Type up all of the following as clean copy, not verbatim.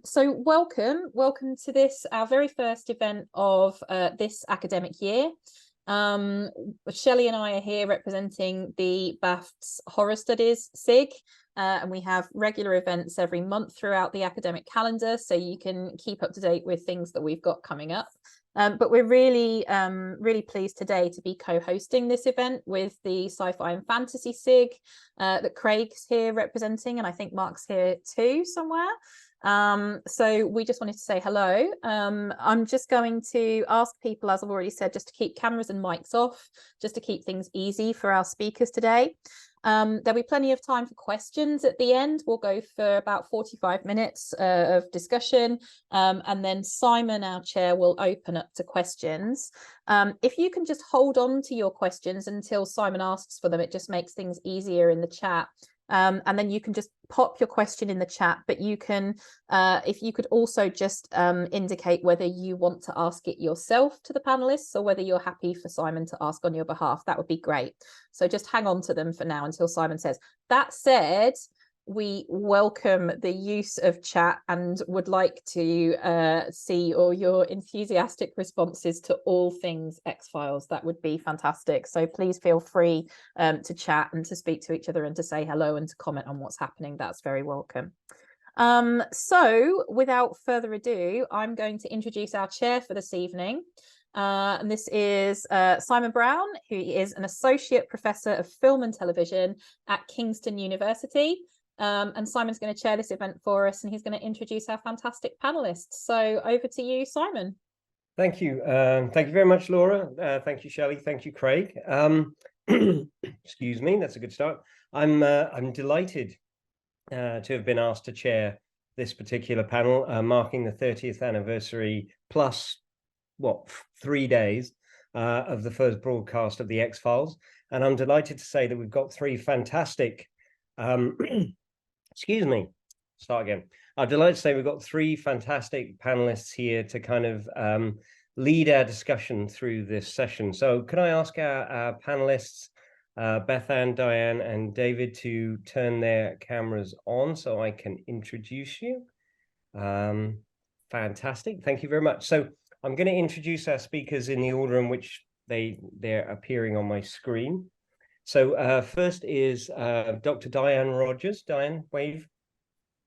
So welcome to this, our very first event of this academic year. Shelley and I are here representing the BAFTSS Horror Studies SIG, and we have regular events every month throughout the academic calendar, so you can keep up to date with things that we've got coming up. But we're really pleased today to be co-hosting this event with the Sci-Fi and Fantasy SIG that Craig's here representing, and I think Mark's here too somewhere. So we just wanted to say hello. I'm just going to ask people, as I've already said, just to keep cameras and mics off, just to keep things easy for our speakers today. There'll be plenty of time for questions at the end. We'll go for about 45 minutes of discussion, and then Simon, our chair, will open up to questions. If you can just hold on to your questions until Simon asks for them, it just makes things easier in the chat. And then you can just pop your question in the chat, but you can, if you could also just indicate whether you want to ask it yourself to the panelists or whether you're happy for Simon to ask on your behalf, that would be great. So just hang on to them for now until Simon says. That said, we welcome the use of chat and would like to see all your enthusiastic responses to all things X-Files. That would be fantastic. So please feel free to chat and to speak to each other and to say hello and to comment on what's happening. That's very welcome. So without further ado, I'm going to introduce our chair for this evening. And this is Simon Brown, who is an Associate Professor of Film and Television at Kingston University. And Simon's going to chair this event for us, and he's going to introduce our fantastic panelists. So over to you, Simon. Thank you. Thank you very much, Laura. Thank you, Shelley. Thank you, Craig. Excuse me, that's a good start. I'm delighted to have been asked to chair this particular panel, marking the 30th anniversary plus, 3 days of the first broadcast of the X-Files. And I'm delighted to say that we've got three fantastic excuse me, start again. I'm delighted to say we've got three fantastic panelists here to kind of lead our discussion through this session. So could I ask our panelists, Bethan, Diane, and David, to turn their cameras on so I can introduce you? Fantastic, thank you very much. So I'm going to introduce our speakers in the order in which they're appearing on my screen. So first is Dr. Diane Rogers. Diane, wave.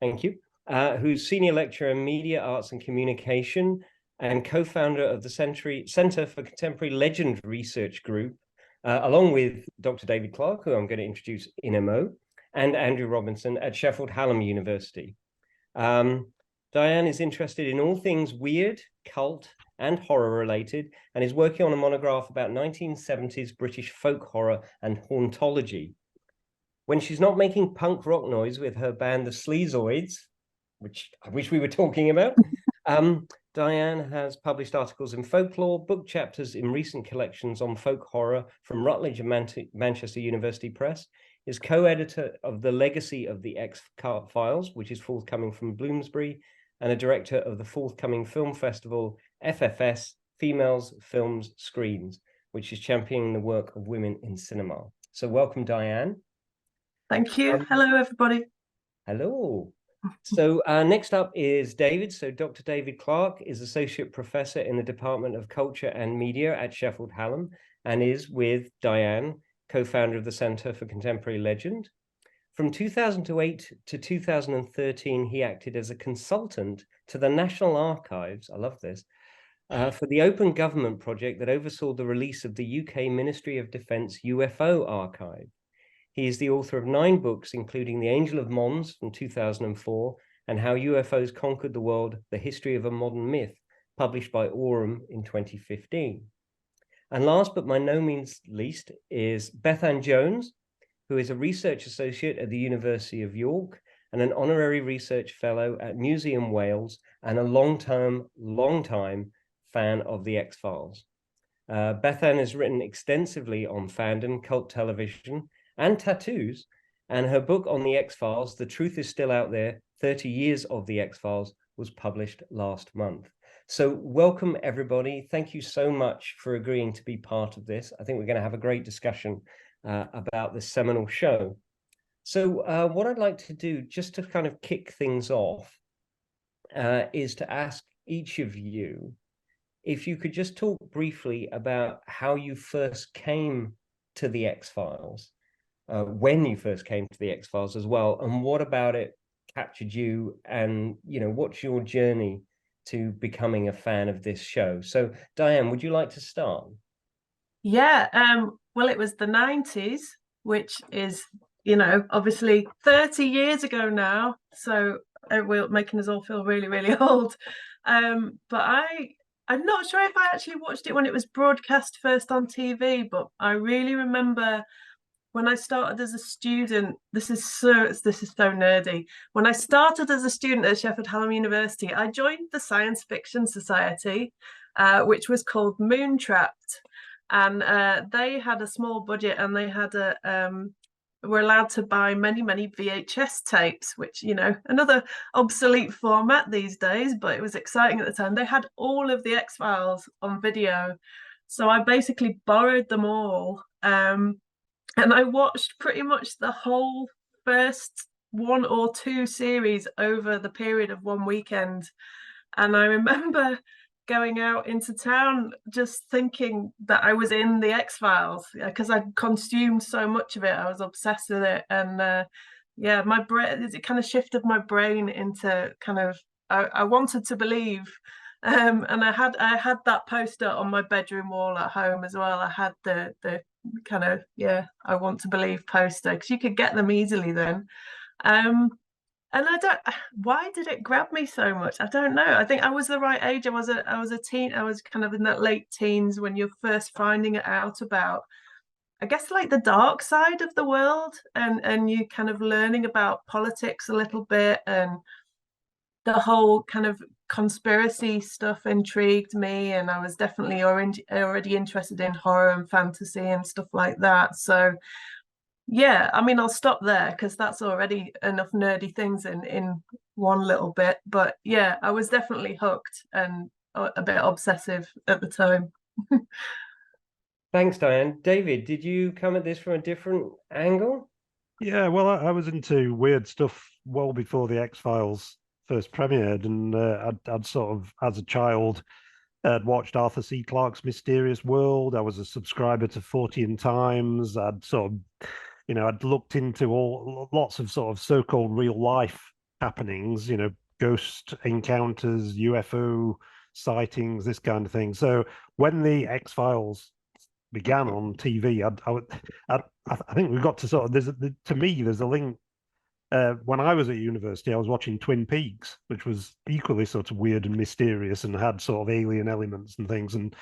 Thank you. Who's Senior Lecturer in Media, Arts and Communication and co-founder of the Centre for Contemporary Legend Research Group, along with Dr. David Clarke, who I'm going to introduce in a mo, and Andrew Robinson at Sheffield Hallam University. Diane is interested in all things weird, cult, and horror related, and is working on a monograph about 1970s British folk horror and hauntology. When she's not making punk rock noise with her band, the Sleazoids, which I wish we were talking about, Diane has published articles in folklore, book chapters in recent collections on folk horror from Rutledge and Manchester University Press, is co-editor of The Legacy of the XFiles, which is forthcoming from Bloomsbury, and a director of the forthcoming film festival FFS, Females, Films, Screens, which is championing the work of women in cinema. So welcome, Diane. Thank you. Hello, everybody. Hello. So next up is David. So Dr. David Clarke is Associate Professor in the Department of Culture and Media at Sheffield Hallam and is, with Diane, co-founder of the Centre for Contemporary Legend. From 2008 to 2013, he acted as a consultant to the National Archives, I love this, for the Open Government project that oversaw the release of the UK Ministry of Defence UFO archive. He is the author of 9 books, including The Angel of Mons from 2004 and How UFOs Conquered the World, The History of a Modern Myth, published by Aurum in 2015. And last but by no means least is Bethan Jones, who is a research associate at the University of York and an honorary research fellow at Museum Wales and a long-time fan of the X-Files. Bethan has written extensively on fandom, cult television, and tattoos, and her book on the X-Files, The Truth Is Still Out There, 30 Years of the X-Files, was published last month. So welcome, everybody. Thank you so much for agreeing to be part of this. I think we're going to have a great discussion about this seminal show. So what I'd like to do, just to kind of kick things off, is to ask each of you if you could just talk briefly about how you first came to the X-Files, when you first came to the X-Files as well, and what about it captured you, and what's your journey to becoming a fan of this show. So Diane, would you like to start? Yeah, well, it was the 90s, which is, obviously 30 years ago now, so we're making us all feel really, really old. But I'm not sure if I actually watched it when it was broadcast first on TV, but I really remember when I started as a student. This is so nerdy. When I started as a student at Sheffield Hallam University, I joined the Science Fiction Society, which was called Moontrapped, and they had a small budget, and they had were allowed to buy many VHS tapes, which, another obsolete format these days, but it was exciting at the time. They had all of the X-Files on video, so I basically borrowed them all, and I watched pretty much the whole first 1 or 2 series over the period of one weekend. And I remember going out into town just thinking that I was in the X-Files, because I'd consumed so much of it. I was obsessed with it. And yeah, my brain, it kind of shifted my brain into kind of, I wanted to believe. And I had that poster on my bedroom wall at home as well. I had the kind of, yeah, I want to believe poster, because you could get them easily then. And why did it grab me so much? I don't know. I think I was the right age. I was a teen. I was kind of in that late teens when you're first finding it out about, I guess, like the dark side of the world, and you kind of learning about politics a little bit, and the whole kind of conspiracy stuff intrigued me, and I was definitely already interested in horror and fantasy and stuff like that. So yeah, I mean, I'll stop there because that's already enough nerdy things in one little bit. But yeah, I was definitely hooked and a bit obsessive at the time. Thanks, Diane. David, did you come at this from a different angle? Yeah, well, I was into weird stuff well before the X-Files first premiered, and I'd sort of, as a child, I'd watched Arthur C. Clarke's Mysterious World. I was a subscriber to 40 Times. I'd sort of, I'd looked into lots of sort of so-called real life happenings, ghost encounters, UFO sightings, this kind of thing. So when the X-Files began on TV, I think we got to sort of, to me, there's a link. When I was at university, I was watching Twin Peaks, which was equally sort of weird and mysterious and had sort of alien elements and things. And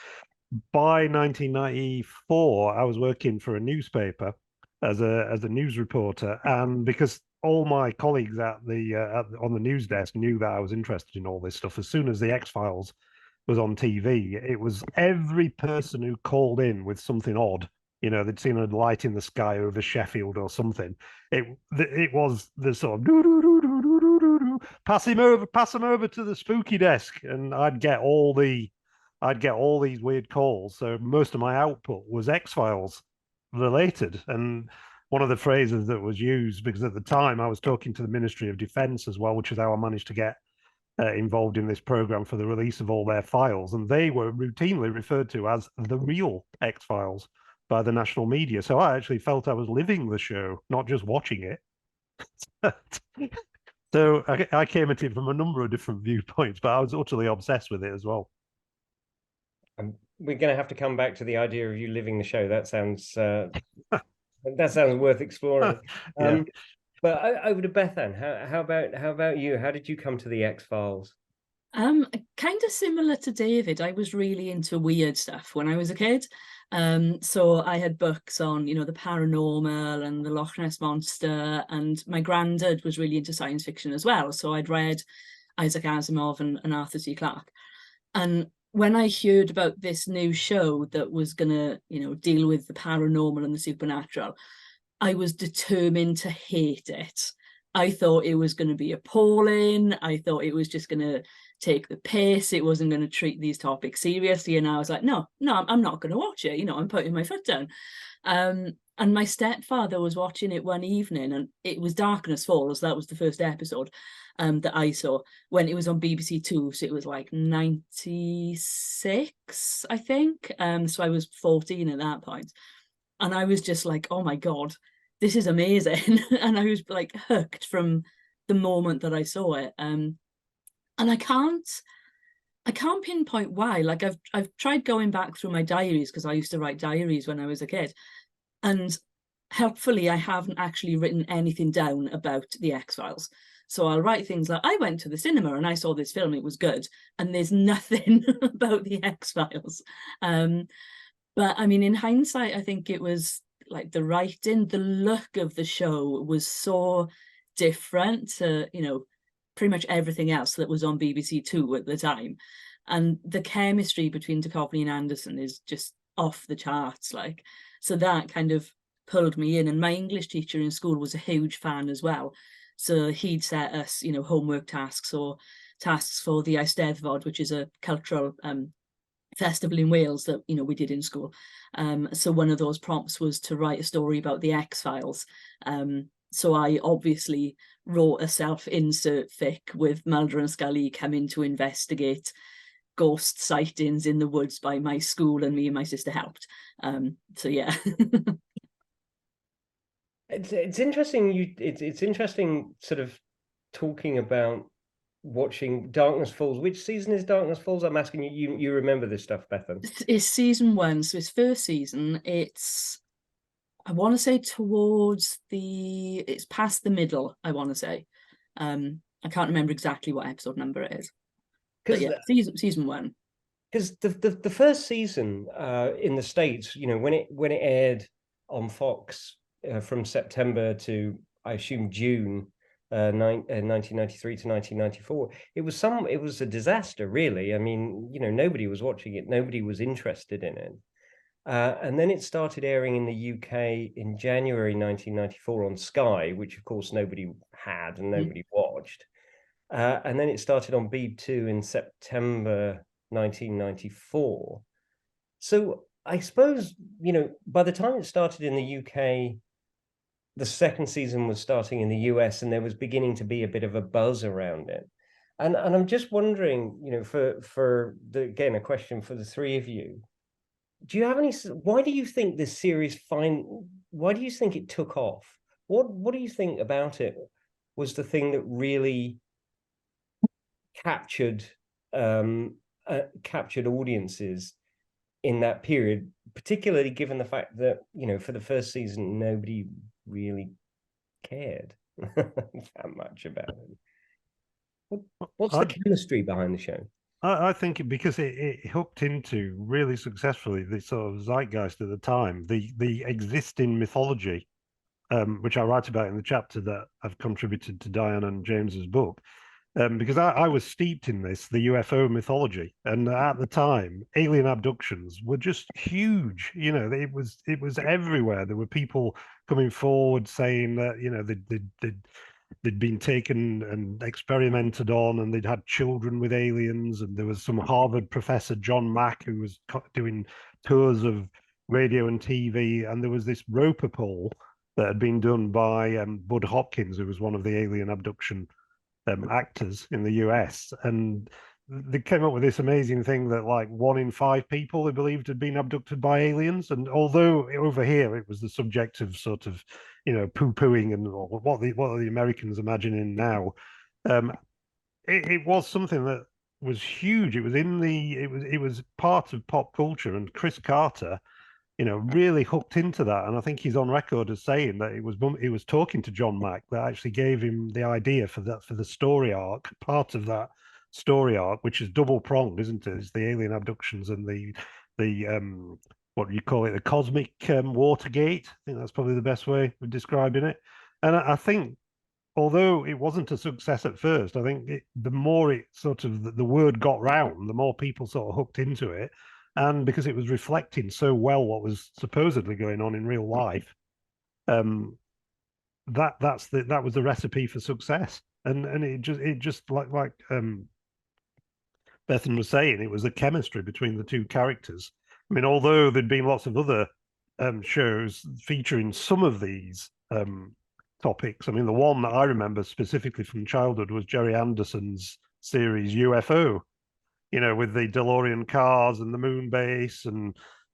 by 1994, I was working for a newspaper as a news reporter, and because all my colleagues on the news desk knew that I was interested in all this stuff, as soon as the X-Files was on TV, it was every person who called in with something odd. They'd seen a light in the sky over Sheffield or something. It was the sort of pass him over to the spooky desk, and I'd get all these weird calls. So most of my output was X-Files related. And one of the phrases that was used, because at the time I was talking to the Ministry of Defence as well, which is how I managed to get involved in this program for the release of all their files, and they were routinely referred to as the real X-Files by the national media. So I actually felt I was living the show, not just watching it. So I came at it from a number of different viewpoints, but I was utterly obsessed with it as well. We're going to have to come back to the idea of you living the show. That sounds worth exploring. Yeah. But over to Bethan. How about you? How did you come to the X-Files? Kind of similar to David. I was really into weird stuff when I was a kid. So I had books on, the paranormal and the Loch Ness Monster, and my granddad was really into science fiction as well. So I'd read Isaac Asimov and Arthur C. Clarke. And when I heard about this new show that was gonna, deal with the paranormal and the supernatural, I was determined to hate it. I thought it was going to be appalling. I thought it was just going to take the piss. It wasn't going to treat these topics seriously. And I was like, no, I'm not going to watch it. I'm putting my foot down. And my stepfather was watching it one evening, and it was Darkness Falls. That was the first episode. that I saw when it was on BBC Two. So it was like 96, I think. So I was 14 at that point. And I was just like, oh my God, this is amazing. And I was like hooked from the moment that I saw it. And I can't pinpoint why. Like I've tried going back through my diaries, because I used to write diaries when I was a kid. And helpfully, I haven't actually written anything down about the X-Files. So I'll write things like, I went to the cinema and I saw this film, it was good. And there's nothing about the X-Files. But I mean, in hindsight, I think it was like the writing, the look of the show was so different to, you know, pretty much everything else that was on BBC Two at the time. And the chemistry between Duchovny and Anderson is just off the charts. Like, so that kind of pulled me in. And my English teacher in school was a huge fan as well. So he'd set us, you know, homework tasks or tasks for the Eisteddfod, which is a cultural festival in Wales that, you know, we did in school. So one of those prompts was to write a story about the X-Files. So I obviously wrote a self-insert fic with Mulder and Scully coming to investigate ghost sightings in the woods by my school, and me and my sister helped. So yeah. It's interesting. It's interesting sort of talking about watching Darkness Falls. Which season is Darkness Falls? I'm asking you. You remember this stuff, Bethan? It's season 1, so it's first season. It's, I want to say it's past the middle, I want to say. I can't remember exactly what episode number it is. But yeah, season 1. Because the first season in the States, you know, when it aired on Fox from September to, I assume, June 1993 to 1994, it was a disaster, really. I mean, you know, nobody was watching it, nobody was interested in it. And then it started airing in the UK in January 1994 on Sky, which of course nobody had and nobody watched. And then it started on BAFTSS in September 1994. So I suppose, you know, by the time it started in the UK, the second season was starting in the US, and there was beginning to be a bit of a buzz around it. And I'm just wondering, you know, again, a question for the three of you. Do you have any, why do you think this series why do you think it took off? What do you think about it was the thing that really captured audiences in that period, particularly given the fact that, you know, for the first season nobody really cared that much about it? What's the chemistry behind the show? I think because it hooked into really successfully the sort of zeitgeist at the time, the existing mythology, which I write about in the chapter that I've contributed to Diane and James's book. Because I was steeped in the UFO mythology, and at the time, alien abductions were just huge. You know, it was everywhere. There were people coming forward saying that, you know, they'd been taken and experimented on, and they'd had children with aliens. And there was some Harvard professor, John Mack, who was doing tours of radio and TV, and there was this Roper poll that had been done by Bud Hopkins, who was one of the alien abduction actors in the US, and they came up with this amazing thing that like 1 in 5 people they believed had been abducted by aliens. And although over here it was the subject of sort of, you know, poo-pooing and what are the Americans imagining now, it was something that was huge. It was it was part of pop culture, and Chris Carter, you know, really hooked into that. And I think he's on record as saying that it was talking to John Mack that actually gave him the idea for the story arc, part of that story arc, which is double pronged, isn't it? It's the alien abductions and the what do you call it, the cosmic Watergate. I think that's probably the best way of describing it. And I think, although it wasn't a success at first, I think the more it sort of the word got round, the more people sort of hooked into it. And because it was reflecting so well what was supposedly going on in real life, that was the recipe for success. And it just like Bethan was saying, it was the chemistry between the two characters. I mean, although there'd been lots of other shows featuring some of these topics. I mean, the one that I remember specifically from childhood was Jerry Anderson's series UFO, you know, with the DeLorean cars and the moon base.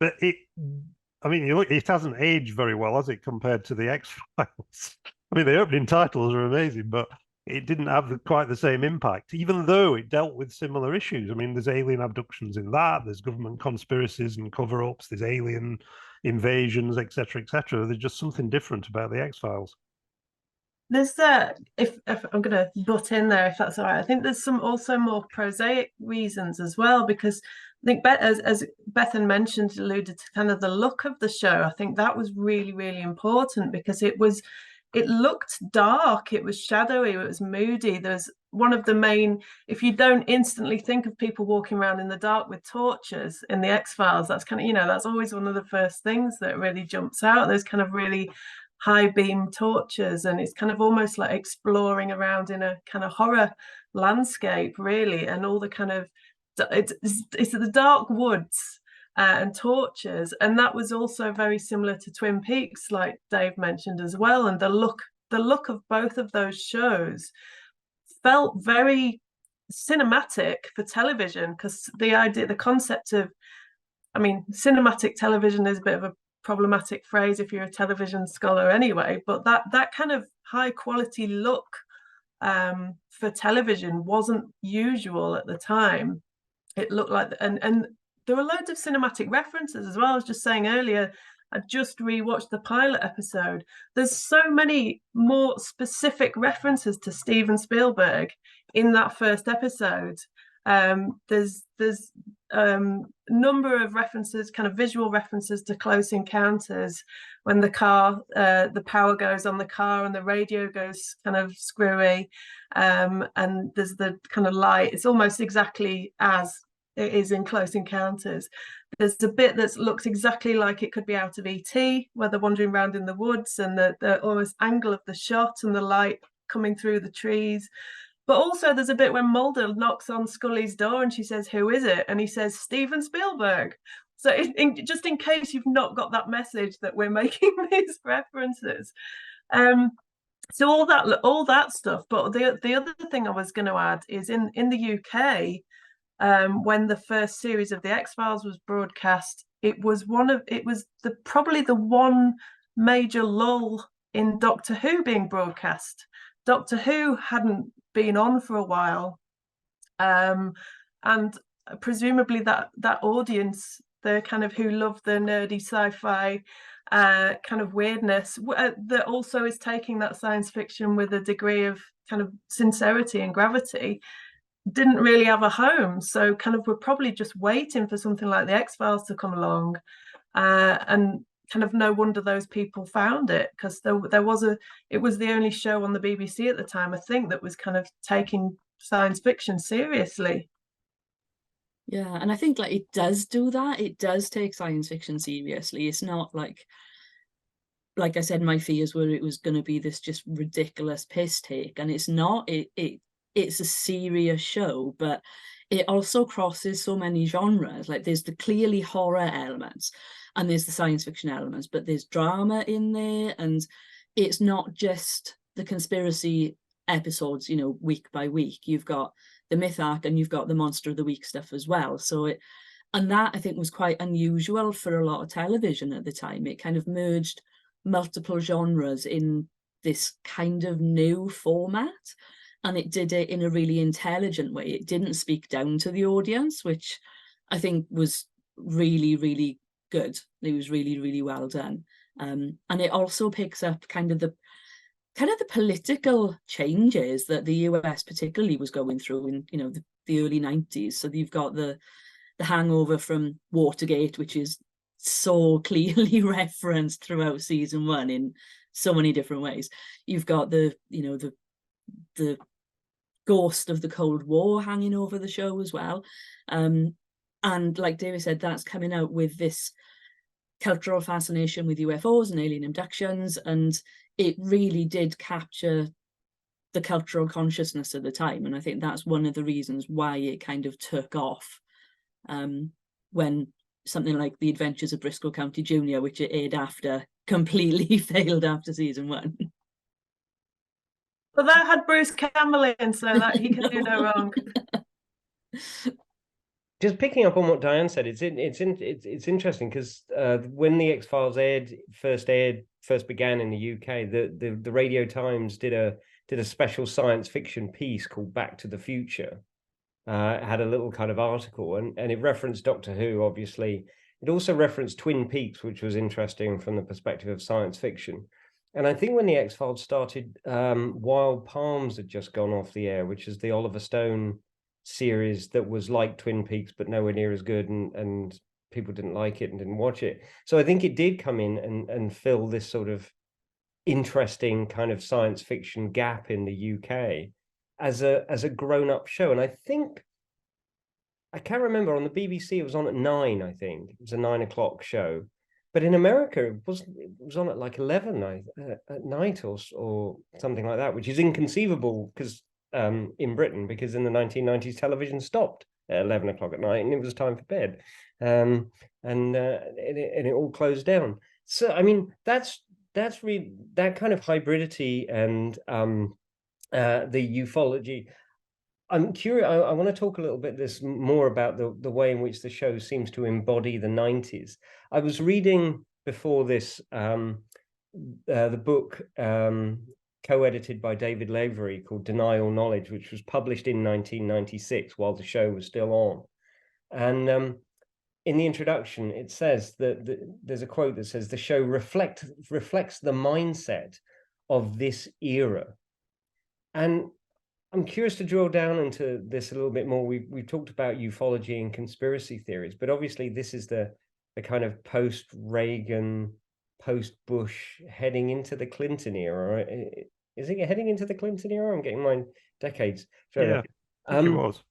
But I mean, it hasn't aged very well, has it, compared to the X-Files? I mean, the opening titles are amazing, but it didn't have quite the same impact, even though it dealt with similar issues. I mean, there's alien abductions in that, there's government conspiracies and cover-ups, there's alien invasions, etc., etc. There's just something different about the X-Files. There's if I'm going to butt in there, if that's all right, I think there's some also more prosaic reasons as well, because I think as Bethan mentioned, alluded to kind of the look of the show. I think that was really, really important, because it looked dark, it was shadowy, it was moody. There's one of the main, if you don't instantly think of people walking around in the dark with torches in the X-Files, that's kind of, you know, that's always one of the first things that really jumps out, those kind of really high beam torches, and it's kind of almost like exploring around in a kind of horror landscape, really, and all the kind of it's the dark woods and torches. And that was also very similar to Twin Peaks, like Dave mentioned as well. And the look of both of those shows felt very cinematic for television, because the concept of, I mean, cinematic television is a bit of a problematic phrase if you're a television scholar anyway, but that kind of high quality look for television wasn't usual at the time. It looked like, and there were loads of cinematic references as well. I was just saying earlier, I just rewatched the pilot episode. There's so many more specific references to Steven Spielberg in that first episode. There's number of references, kind of visual references to Close Encounters, when the power goes on the car and the radio goes kind of screwy, and there's the kind of light. It's almost exactly as it is in Close Encounters. There's a bit that looks exactly like it could be out of E.T., where they're wandering around in the woods, and the almost angle of the shot and the light coming through the trees. But also there's a bit when Mulder knocks on Scully's door and she says, "Who is it?" And he says, "Steven Spielberg." So just in case you've not got that message that we're making these references. So all that stuff. But the other thing I was going to add is in the UK, when the first series of the X-Files was broadcast, it was probably the one major lull in Doctor Who being broadcast. Doctor Who hadn't been on for a while, and presumably that audience, the kind of who love the nerdy sci-fi kind of weirdness, that also is taking that science fiction with a degree of kind of sincerity and gravity, didn't really have a home. So kind of we're probably just waiting for something like the X-Files to come along, and kind of no wonder those people found it, because it was the only show on the BBC at the time, I think, that was kind of taking science fiction seriously. Yeah, and I think like it does do that. It does take science fiction seriously. It's not like I said, my fears were it was going to be this just ridiculous piss take, and it's not. It's a serious show, but it also crosses so many genres. Like there's the clearly horror elements, and there's the science fiction elements, but there's drama in there, and it's not just the conspiracy episodes, you know, week by week. You've got the myth arc and you've got the monster of the week stuff as well. So and that I think was quite unusual for a lot of television at the time. It kind of merged multiple genres in this kind of new format, and it did it in a really intelligent way. It didn't speak down to the audience, which I think was really, really good. It was really, really well done. And it also picks up kind of the political changes that the US particularly was going through in, you know, the early 90s. So you've got the hangover from Watergate, which is so clearly referenced throughout season 1 in so many different ways. You've got the ghost of the Cold War hanging over the show as well. And like David said, that's coming out with this cultural fascination with UFOs and alien abductions, and it really did capture the cultural consciousness at the time. And I think that's one of the reasons why it kind of took off when something like The Adventures of Briscoe County Jr., which it aired after, completely failed after season 1. But that had Bruce Campbell in, so that he can do no wrong. Just picking up on what Diane said, it's interesting because when the X-Files first began in the UK, the Radio Times did a special science fiction piece called Back to the Future. It had a little kind of article, and it referenced Doctor Who, obviously. It also referenced Twin Peaks, which was interesting from the perspective of science fiction. And I think when the X-Files started, Wild Palms had just gone off the air, which is the Oliver Stone series that was like Twin Peaks but nowhere near as good, and people didn't like it and didn't watch it. So I think it did come in and fill this sort of interesting kind of science fiction gap in the UK as a grown-up show. And I think, I can't remember, on the BBC it was on at 9, I think. It was a 9 o'clock show. But in America, it was on at like 11 at night or something like that, which is inconceivable because in Britain, because in the 1990s television stopped at 11 o'clock at night and it was time for bed, and it all closed down. So I mean, that's really that kind of hybridity and the ufology. I'm curious. I want to talk a little bit more about the way in which the show seems to embody the 90s. I was reading before this the book co-edited by David Lavery called Denial Knowledge, which was published in 1996 while the show was still on. And in the introduction, it says that there's a quote that says the show reflects the mindset of this era. And I'm curious to drill down into this a little bit more. We've talked about ufology and conspiracy theories, but obviously this is the kind of post-Reagan, post-Bush, heading into the Clinton era. Is it heading into the Clinton era? I'm getting my decades. Yeah, I think it was.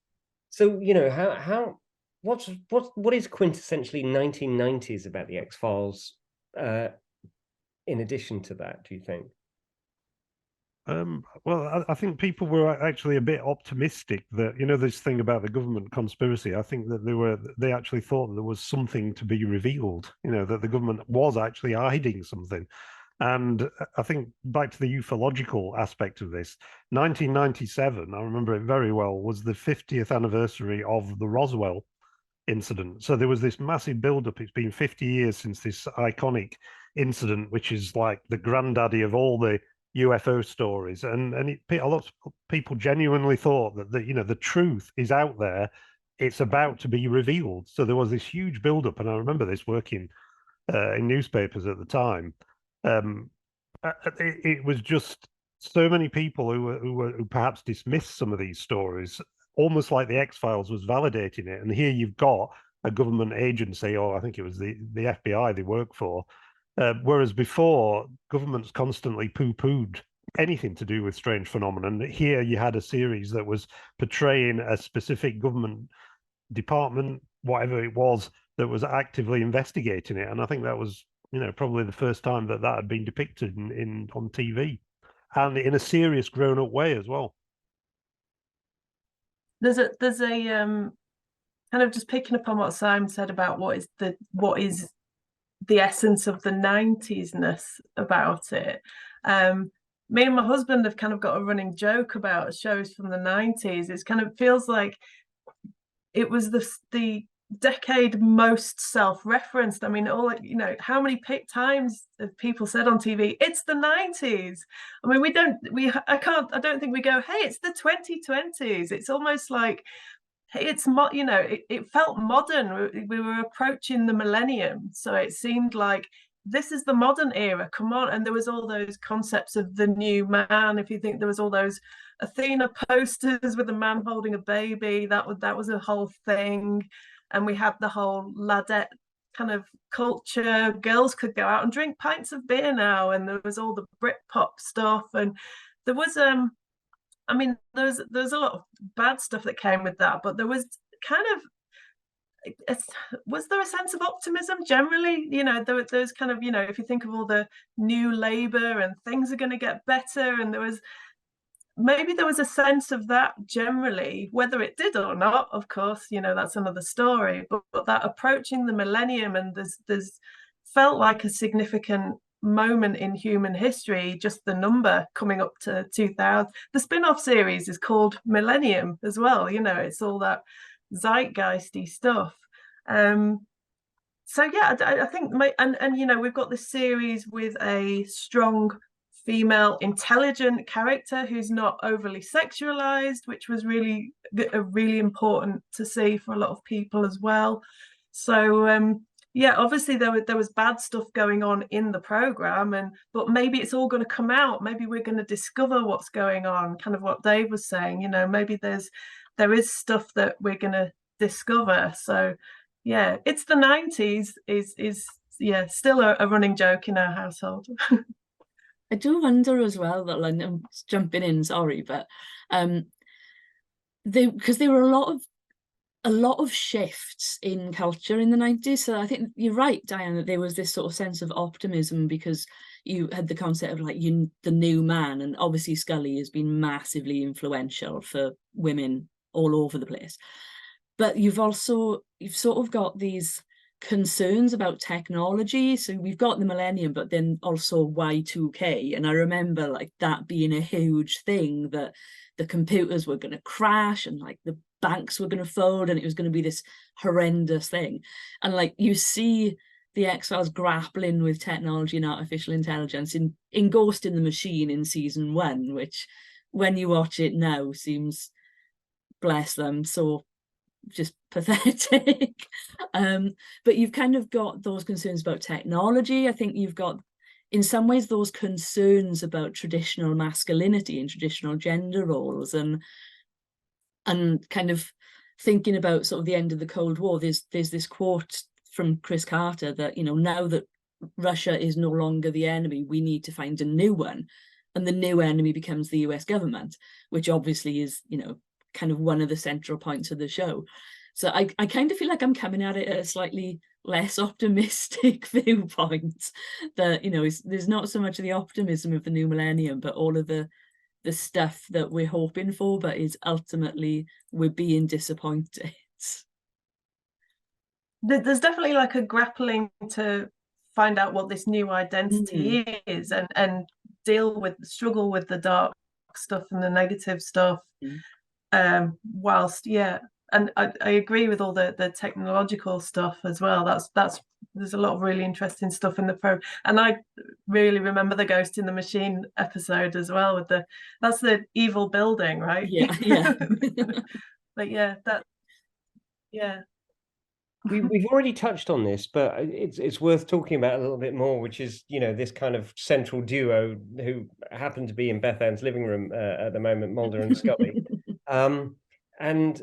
So, you know, what is quintessentially 1990s about the X-Files in addition to that, do you think? Well, I think people were actually a bit optimistic that, you know, this thing about the government conspiracy. I think that they actually thought that there was something to be revealed, you know, that the government was actually hiding something. And I think back to the ufological aspect of this, 1997, I remember it very well, was the 50th anniversary of the Roswell incident. So there was this massive buildup. It's been 50 years since this iconic incident, which is like the granddaddy of all the UFO stories, and a lot of people genuinely thought that you know, the truth is out there, it's about to be revealed. So there was this huge build-up, and I remember this working in newspapers at the time. It was just so many people who perhaps dismissed some of these stories, almost like the X-Files was validating it. And here you've got a government agency, or I think it was the FBI they work for. Whereas before, governments constantly poo-pooed anything to do with strange phenomena. And here you had a series that was portraying a specific government department, whatever it was, that was actively investigating it. And I think that was, you know, probably the first time that had been depicted on TV, and in a serious, grown-up way as well. There's a kind of just picking up on what Simon said about what is the essence of the 90s-ness about it. Me and my husband have kind of got a running joke about shows from the 90s. It kind of feels like it was the decade most self-referenced. I mean, all, you know, how many times have people said on TV, it's the 90s? I mean, I don't think we go, hey, it's the 2020s. It's almost like, it's you know, it felt modern. We were approaching the millennium, so it seemed like this is the modern era, come on. And there was all those concepts of the new man. If you think, there was all those Athena posters with a man holding a baby, that was a whole thing. And we had the whole ladette kind of culture. Girls could go out and drink pints of beer now, and there was all the Britpop stuff, and there was I mean, there's a lot of bad stuff that came with that, but there was kind of, was there a sense of optimism generally? You know, there's kind of, you know, if you think of all the new Labour and things are going to get better, and maybe there was a sense of that generally, whether it did or not, of course, you know, that's another story, but that approaching the millennium, and there's felt like a significant moment in human history, just the number coming up to 2000. The spin-off series is called Millennium as well, you know, it's all that zeitgeisty stuff. So yeah, I think and you know, we've got this series with a strong female intelligent character who's not overly sexualized, which was really important to see for a lot of people as well. So yeah, obviously there was bad stuff going on in the program, but maybe it's all going to come out. Maybe we're going to discover what's going on, kind of what Dave was saying, you know, maybe there is stuff that we're going to discover. So yeah, it's the 90s is yeah, still a running joke in our household. I do wonder as well that, like, I'm jumping in, sorry, but because there were a lot of shifts in culture in the 90s. So I think you're right, Diane, that there was this sort of sense of optimism because you had the concept of like the new man, and obviously Scully has been massively influential for women all over the place. But you've sort of got these concerns about technology. So we've got the millennium, but then also Y2K. And I remember like that being a huge thing, that the computers were going to crash and like the banks were going to fold and it was going to be this horrendous thing. And like you see the X-Files grappling with technology and artificial intelligence in Ghost in the Machine in season 1, which when you watch it now seems, bless them, so just pathetic. But you've kind of got those concerns about technology. I think you've got in some ways those concerns about traditional masculinity and traditional gender roles, and kind of thinking about sort of the end of the Cold War. There's this quote from Chris Carter that, you know, now that Russia is no longer the enemy, we need to find a new one, and the new enemy becomes the US government, which obviously is, you know, kind of one of the central points of the show. So I kind of feel like I'm coming at it at a slightly less optimistic viewpoint, that, you know, there's not so much of the optimism of the new millennium, but all of the stuff that we're hoping for, but is ultimately we're being disappointed. There's definitely like a grappling to find out what this new identity is, and struggle with the dark stuff and the negative stuff. Whilst and I agree with all the technological stuff as well. There's a lot of really interesting stuff in the program, and I really remember the Ghost in the Machine episode as well, with that's the evil building, right? Yeah. But We've already touched on this, but it's worth talking about a little bit more, which is, you know, this kind of central duo who happen to be in Beth Ann's living room at the moment, Mulder and Scully. And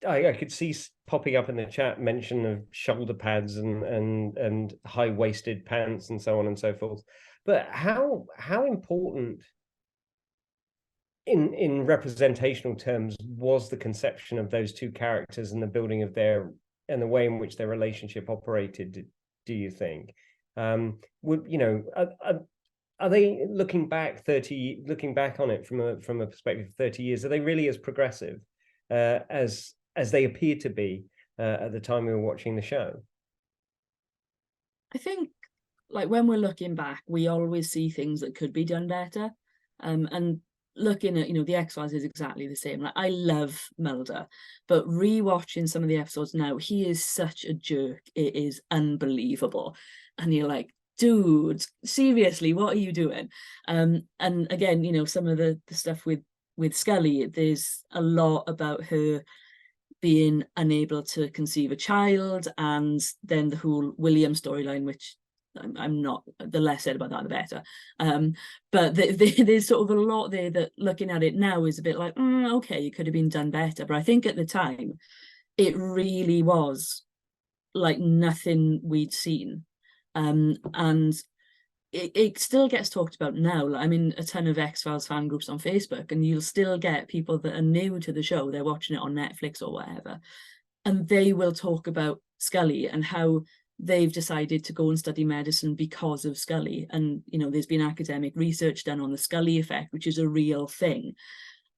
I could see popping up in the chat mention of shoulder pads and high-waisted pants and so on and so forth. But how important in representational terms was the conception of those two characters and the building of and the way in which their relationship operated, do you think? Would, you know, are they looking back on it from a perspective of 30 years, are they really as progressive as they appear to be at the time we were watching the show? I think, like, when we're looking back, we always see things that could be done better. And looking at, you know, the X-Files is exactly the same. Like, I love Mulder, but rewatching some of the episodes now, he is such a jerk. It is unbelievable. And you're like, dude, seriously, what are you doing? And again, you know, some of the stuff with Scully, there's a lot about her being unable to conceive a child, and then the whole William storyline, which I'm not, the less said about that the better. But there's sort of a lot there that, looking at it now, is a bit like, okay, it could have been done better. But I think at the time, it really was like nothing we'd seen. And it still gets talked about now. Like, I'm in a ton of X-Files fan groups on Facebook, and you'll still get people that are new to the show, they're watching it on Netflix or whatever, and they will talk about Scully and how they've decided to go and study medicine because of Scully. And, you know, there's been academic research done on the Scully effect, which is a real thing.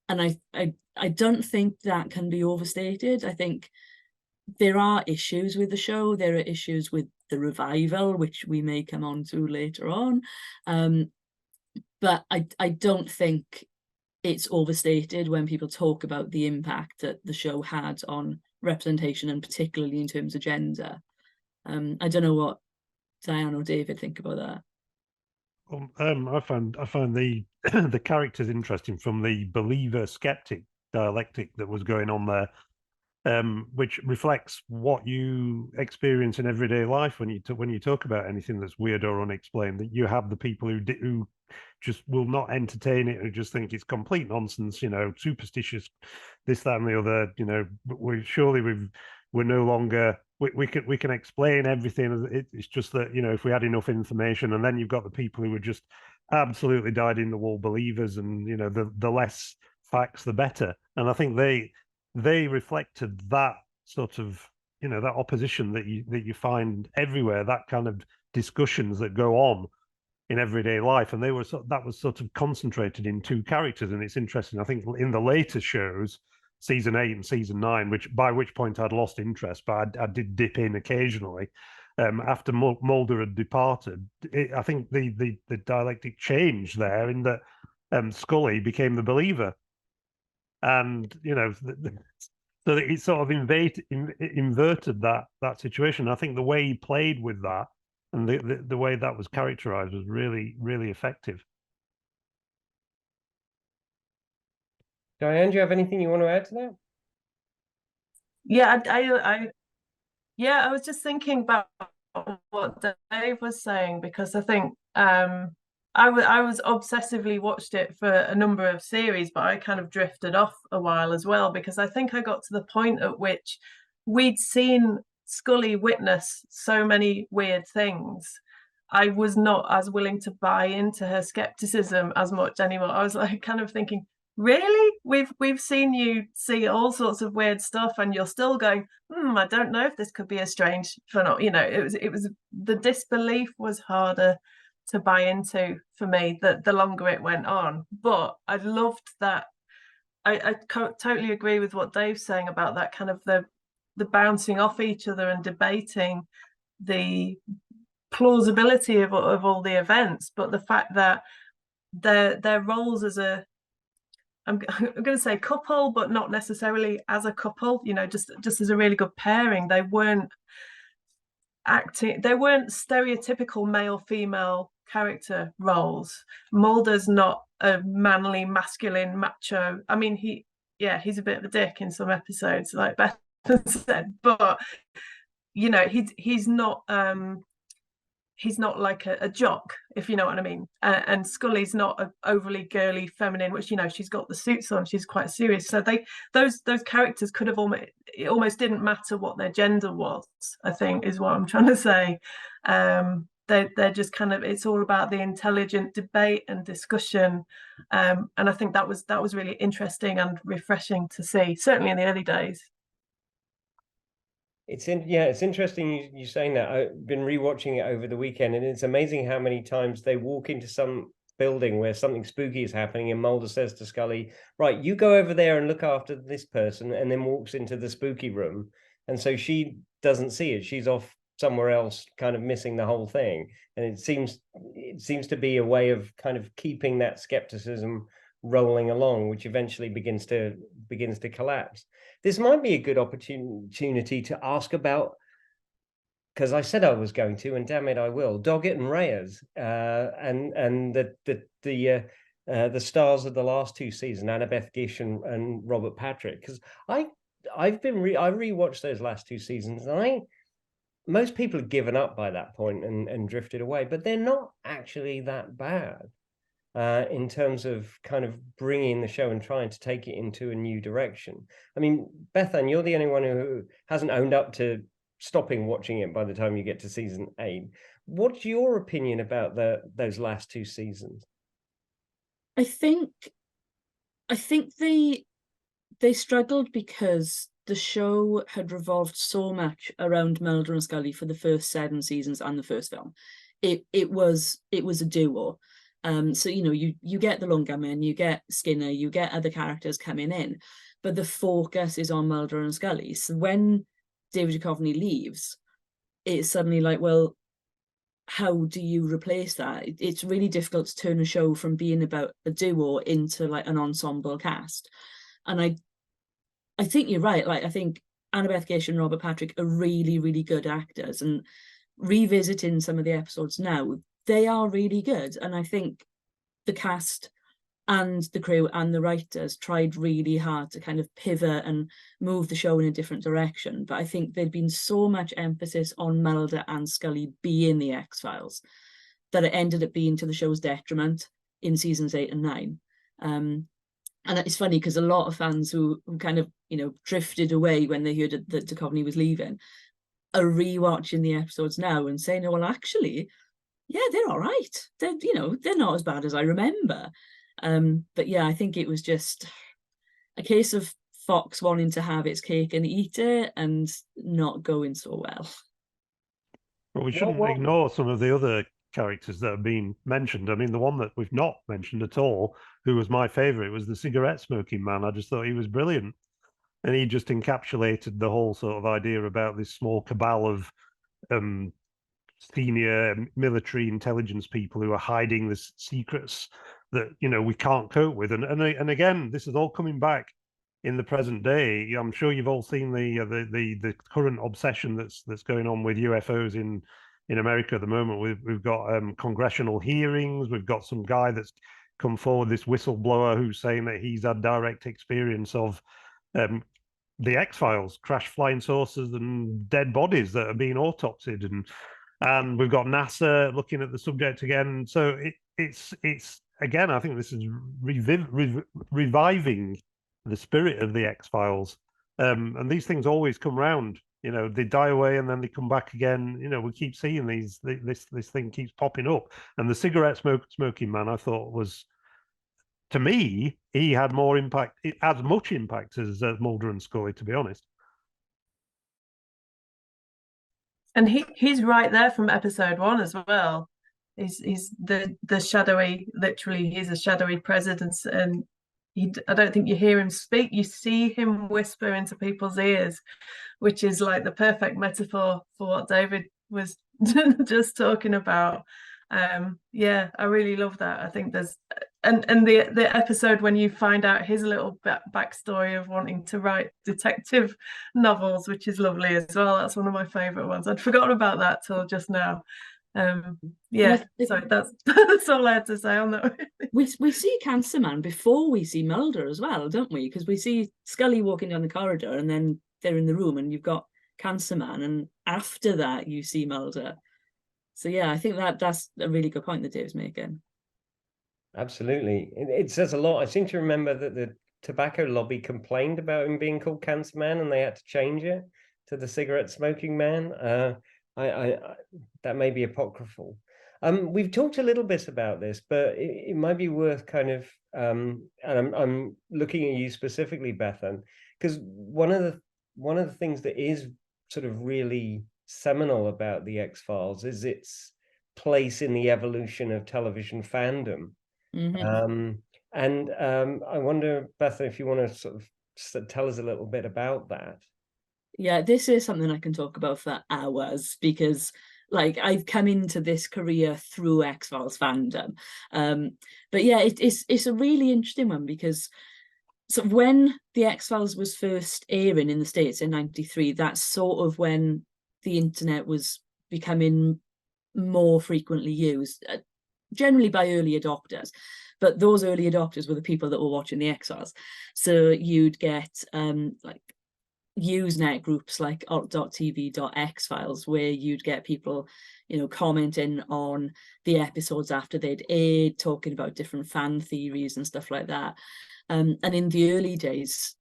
And I don't think that can be overstated. I think there are issues with the show. There are issues with the revival, which we may come on to later on. But I don't think it's overstated when people talk about the impact that the show had on representation, and particularly in terms of gender. I don't know what Diane or David think about that. Well, I find the the characters interesting from the believer skeptic dialectic that was going on there, which reflects what you experience in everyday life when you talk about anything that's weird or unexplained. That you have the people who just will not entertain it, who just think it's complete nonsense, superstitious, this, that, and the other. We're no longer. We can explain everything. It's just that if we had enough information, and then you've got the people who are just absolutely dyed in the wool believers, and the less facts the better. And I think they reflected that sort of that opposition that you find everywhere, that kind of discussions that go on in everyday life, and that was sort of concentrated in two characters. And it's interesting, I think, in the later shows, season 8 and season 9, by which point I'd lost interest, but I did dip in occasionally. After Mulder had departed, I think the dialectic changed there in that Scully became the believer, and so that it sort of inverted that situation. I think the way he played with that and the way that was characterized was really, really effective. Diane, do you have anything you want to add to that? Yeah, I was just thinking about what Dave was saying, because I think I was obsessively watched it for a number of series, but I kind of drifted off a while as well, because I think I got to the point at which we'd seen Scully witness so many weird things. I was not as willing to buy into her skepticism as much anymore. I was like kind of thinking, really? We've seen you see all sorts of weird stuff, and you're still going, I don't know if this could be a strange phenomenon. It was the disbelief was harder to buy into for me the longer it went on. But I loved that. I totally agree with what Dave's saying about that kind of the bouncing off each other and debating the plausibility of all the events, but the fact that their roles as I'm going to say couple, but not necessarily as a couple, just as a really good pairing. They weren't stereotypical male-female character roles. Mulder's not a manly, masculine, macho. I mean, he's a bit of a dick in some episodes, like Beth said, but he's not like a jock, if you know what I mean. And Scully's not an overly girly feminine, which she's got the suits on, she's quite serious. So those characters could have it almost didn't matter what their gender was, I think, is what I'm trying to say. They're just kind of, it's all about the intelligent debate and discussion, and I think that was really interesting and refreshing to see, certainly in the early days. It's interesting you saying that. I've been rewatching it over the weekend, and it's amazing how many times they walk into some building where something spooky is happening, and Mulder says to Scully, right, you go over there and look after this person, and then walks into the spooky room. And so she doesn't see it. She's off somewhere else, kind of missing the whole thing. And it seems to be a way of kind of keeping that skepticism rolling along, which eventually begins to collapse. This might be a good opportunity to ask about, because I said I was going to, and damn it, I will. Doggett and Reyes, and the stars of the last two seasons, Annabeth Gish and Robert Patrick. Because I rewatched those last two seasons, and most people have given up by that point and drifted away, but they're not actually that bad. In terms of kind of bringing the show and trying to take it into a new direction. I mean, Bethan, you're the only one who hasn't owned up to stopping watching it by the time you get to season 8. What's your opinion about those last two seasons? I think they struggled because the show had revolved so much around Mulder and Scully for the first 7 seasons and the first film. It was a duo. So you get the longer men, you get Skinner, you get other characters coming in, but the focus is on Mulder and Scully. So when David Duchovny leaves, it's suddenly like, well, how do you replace that? It's really difficult to turn a show from being about a duo into like an ensemble cast. And I think you're right. Like, I think Annabeth Gish and Robert Patrick are really, really good actors, and revisiting some of the episodes now, they are really good. And I think the cast and the crew and the writers tried really hard to kind of pivot and move the show in a different direction. But I think there'd been so much emphasis on Mulder and Scully being the X-Files that it ended up being to the show's detriment in seasons 8 and 9. And it's funny because a lot of fans who kind of, you know, drifted away when they heard that Duchovny was leaving are rewatching the episodes now and saying, oh, well, actually, yeah, they're all right. They're, you know, they're not as bad as I remember. But yeah, I think it was just a case of Fox wanting to have its cake and eat it and not going so well. Well, we shouldn't ignore some of the other characters that have been mentioned. I mean, the one that we've not mentioned at all, who was my favourite, was the cigarette smoking man. I just thought he was brilliant. And he just encapsulated the whole sort of idea about this small cabal of senior military intelligence people who are hiding the secrets that, you know, we can't cope with. And again, this is all coming back in the present day. I'm sure you've all seen the current obsession that's going on with UFOs in America at the moment. We've got congressional hearings. We've got some guy that's come forward, this whistleblower, who's saying that he's had direct experience of the X-Files, crash flying saucers and dead bodies that are being autopsied, and we've got NASA looking at the subject again. So it's again, I think this is reviving the spirit of the X-Files, and these things always come round. You know, they die away and then they come back again. You know, we keep seeing this thing keeps popping up. And the cigarette smoking man, I thought, was, to me, he had more impact, as much impact as Mulder and Scully, to be honest. And he's right there from episode 1 as well. He's the shadowy, literally, he's a shadowy presence, and I don't think you hear him speak. You see him whisper into people's ears, which is like the perfect metaphor for what David was just talking about. Yeah, I really love that. I think there's and the episode when you find out his little backstory of wanting to write detective novels, which is lovely as well. That's one of my favorite ones. I'd forgotten about that till just now. Yeah, so that's all I had to say on that. We see Cancer Man before we see Mulder as well, don't we? Because we see Scully walking down the corridor and then they're in the room and you've got Cancer Man, and after that you see Mulder. So yeah, I think that's a really good point that Dave's making. Absolutely. It says a lot. I seem to remember that the tobacco lobby complained about him being called Cancer Man and they had to change it to the cigarette smoking man. I that may be apocryphal. We've talked a little bit about this, but it might be worth kind of and I'm looking at you specifically, Bethan, because one of the things that is sort of really seminal about the X-Files is its place in the evolution of television fandom. Mm-hmm. I wonder, Bethan, if you want to sort of tell us a little bit about that. Yeah, this is something I can talk about for hours, because like I've come into this career through X-Files fandom. But yeah, it's a really interesting one, because so when the X-Files was first airing in the States in '93, that's sort of when the internet was becoming more frequently used, generally by early adopters. But those early adopters were the people that were watching the X-Files. So you'd get like Usenet groups like alt.tv.xfiles, where you'd get people, you know, commenting on the episodes after they'd aired, talking about different fan theories and stuff like that. And in the early days,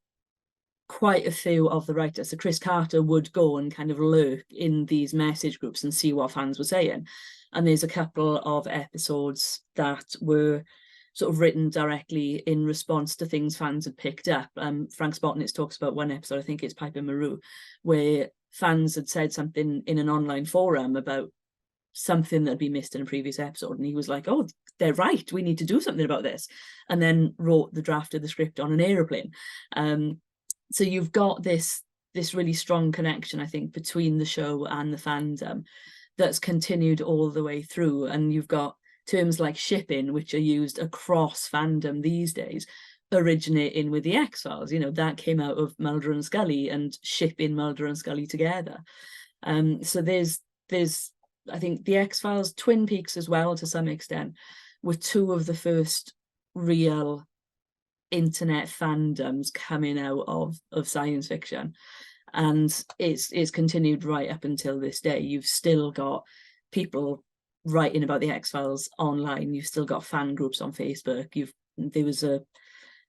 quite a few of the writers, so Chris Carter would go and kind of lurk in these message groups and see what fans were saying. And there's a couple of episodes that were sort of written directly in response to things fans had picked up. Frank Spotnitz talks about one episode, I think it's Piper Maru, where fans had said something in an online forum about something that had been missed in a previous episode, and he was like, oh, they're right, we need to do something about this, and then wrote the draft of the script on an aeroplane. So you've got this this really strong connection, I think, between the show and the fandom that's continued all the way through. And you've got terms like shipping, which are used across fandom these days, originating with the X-Files. You know, that came out of Mulder and Scully and shipping Mulder and Scully together. So there's I think the X-Files, Twin Peaks as well, to some extent, were two of the first real internet fandoms coming out of science fiction. And it's continued right up until this day. You've still got people writing about the X-Files online. You've still got fan groups on Facebook. There was a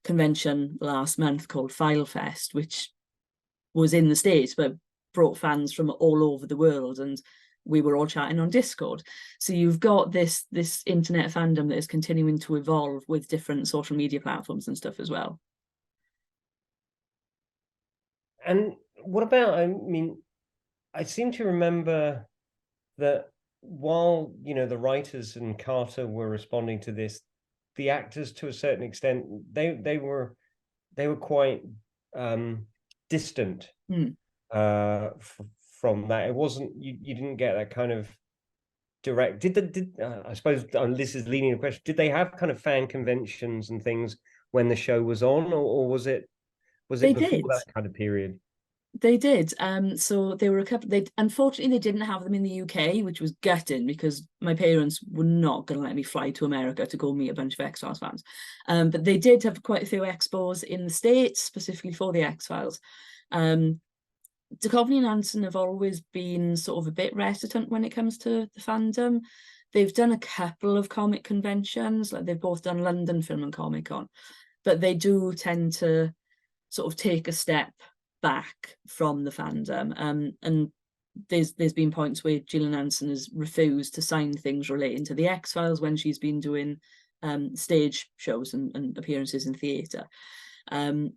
convention last month called File Fest, which was in the States but brought fans from all over the world, and we were all chatting on Discord. So you've got this internet fandom that is continuing to evolve with different social media platforms and stuff as well. And what about, I mean, I seem to remember that while, you know, the writers and Carter were responding to this, the actors, to a certain extent, they were quite distant from that. It wasn't, you didn't get that kind of direct. I suppose this is leading to the question, did they have kind of fan conventions and things when the show was on, or was it before that kind of period? They did. So there were a couple. Unfortunately, they didn't have them in the UK, which was gutting because my parents were not going to let me fly to America to go meet a bunch of X-Files fans. But they did have quite a few expos in the States, specifically for the X-Files. Duchovny and Anderson have always been sort of a bit reticent when it comes to the fandom. They've done a couple of comic conventions, like they've both done London Film and Comic Con, but they do tend to sort of take a step back from the fandom. And there's been points where Jillian Anderson has refused to sign things relating to the X-Files when she's been doing stage shows and appearances in theatre. I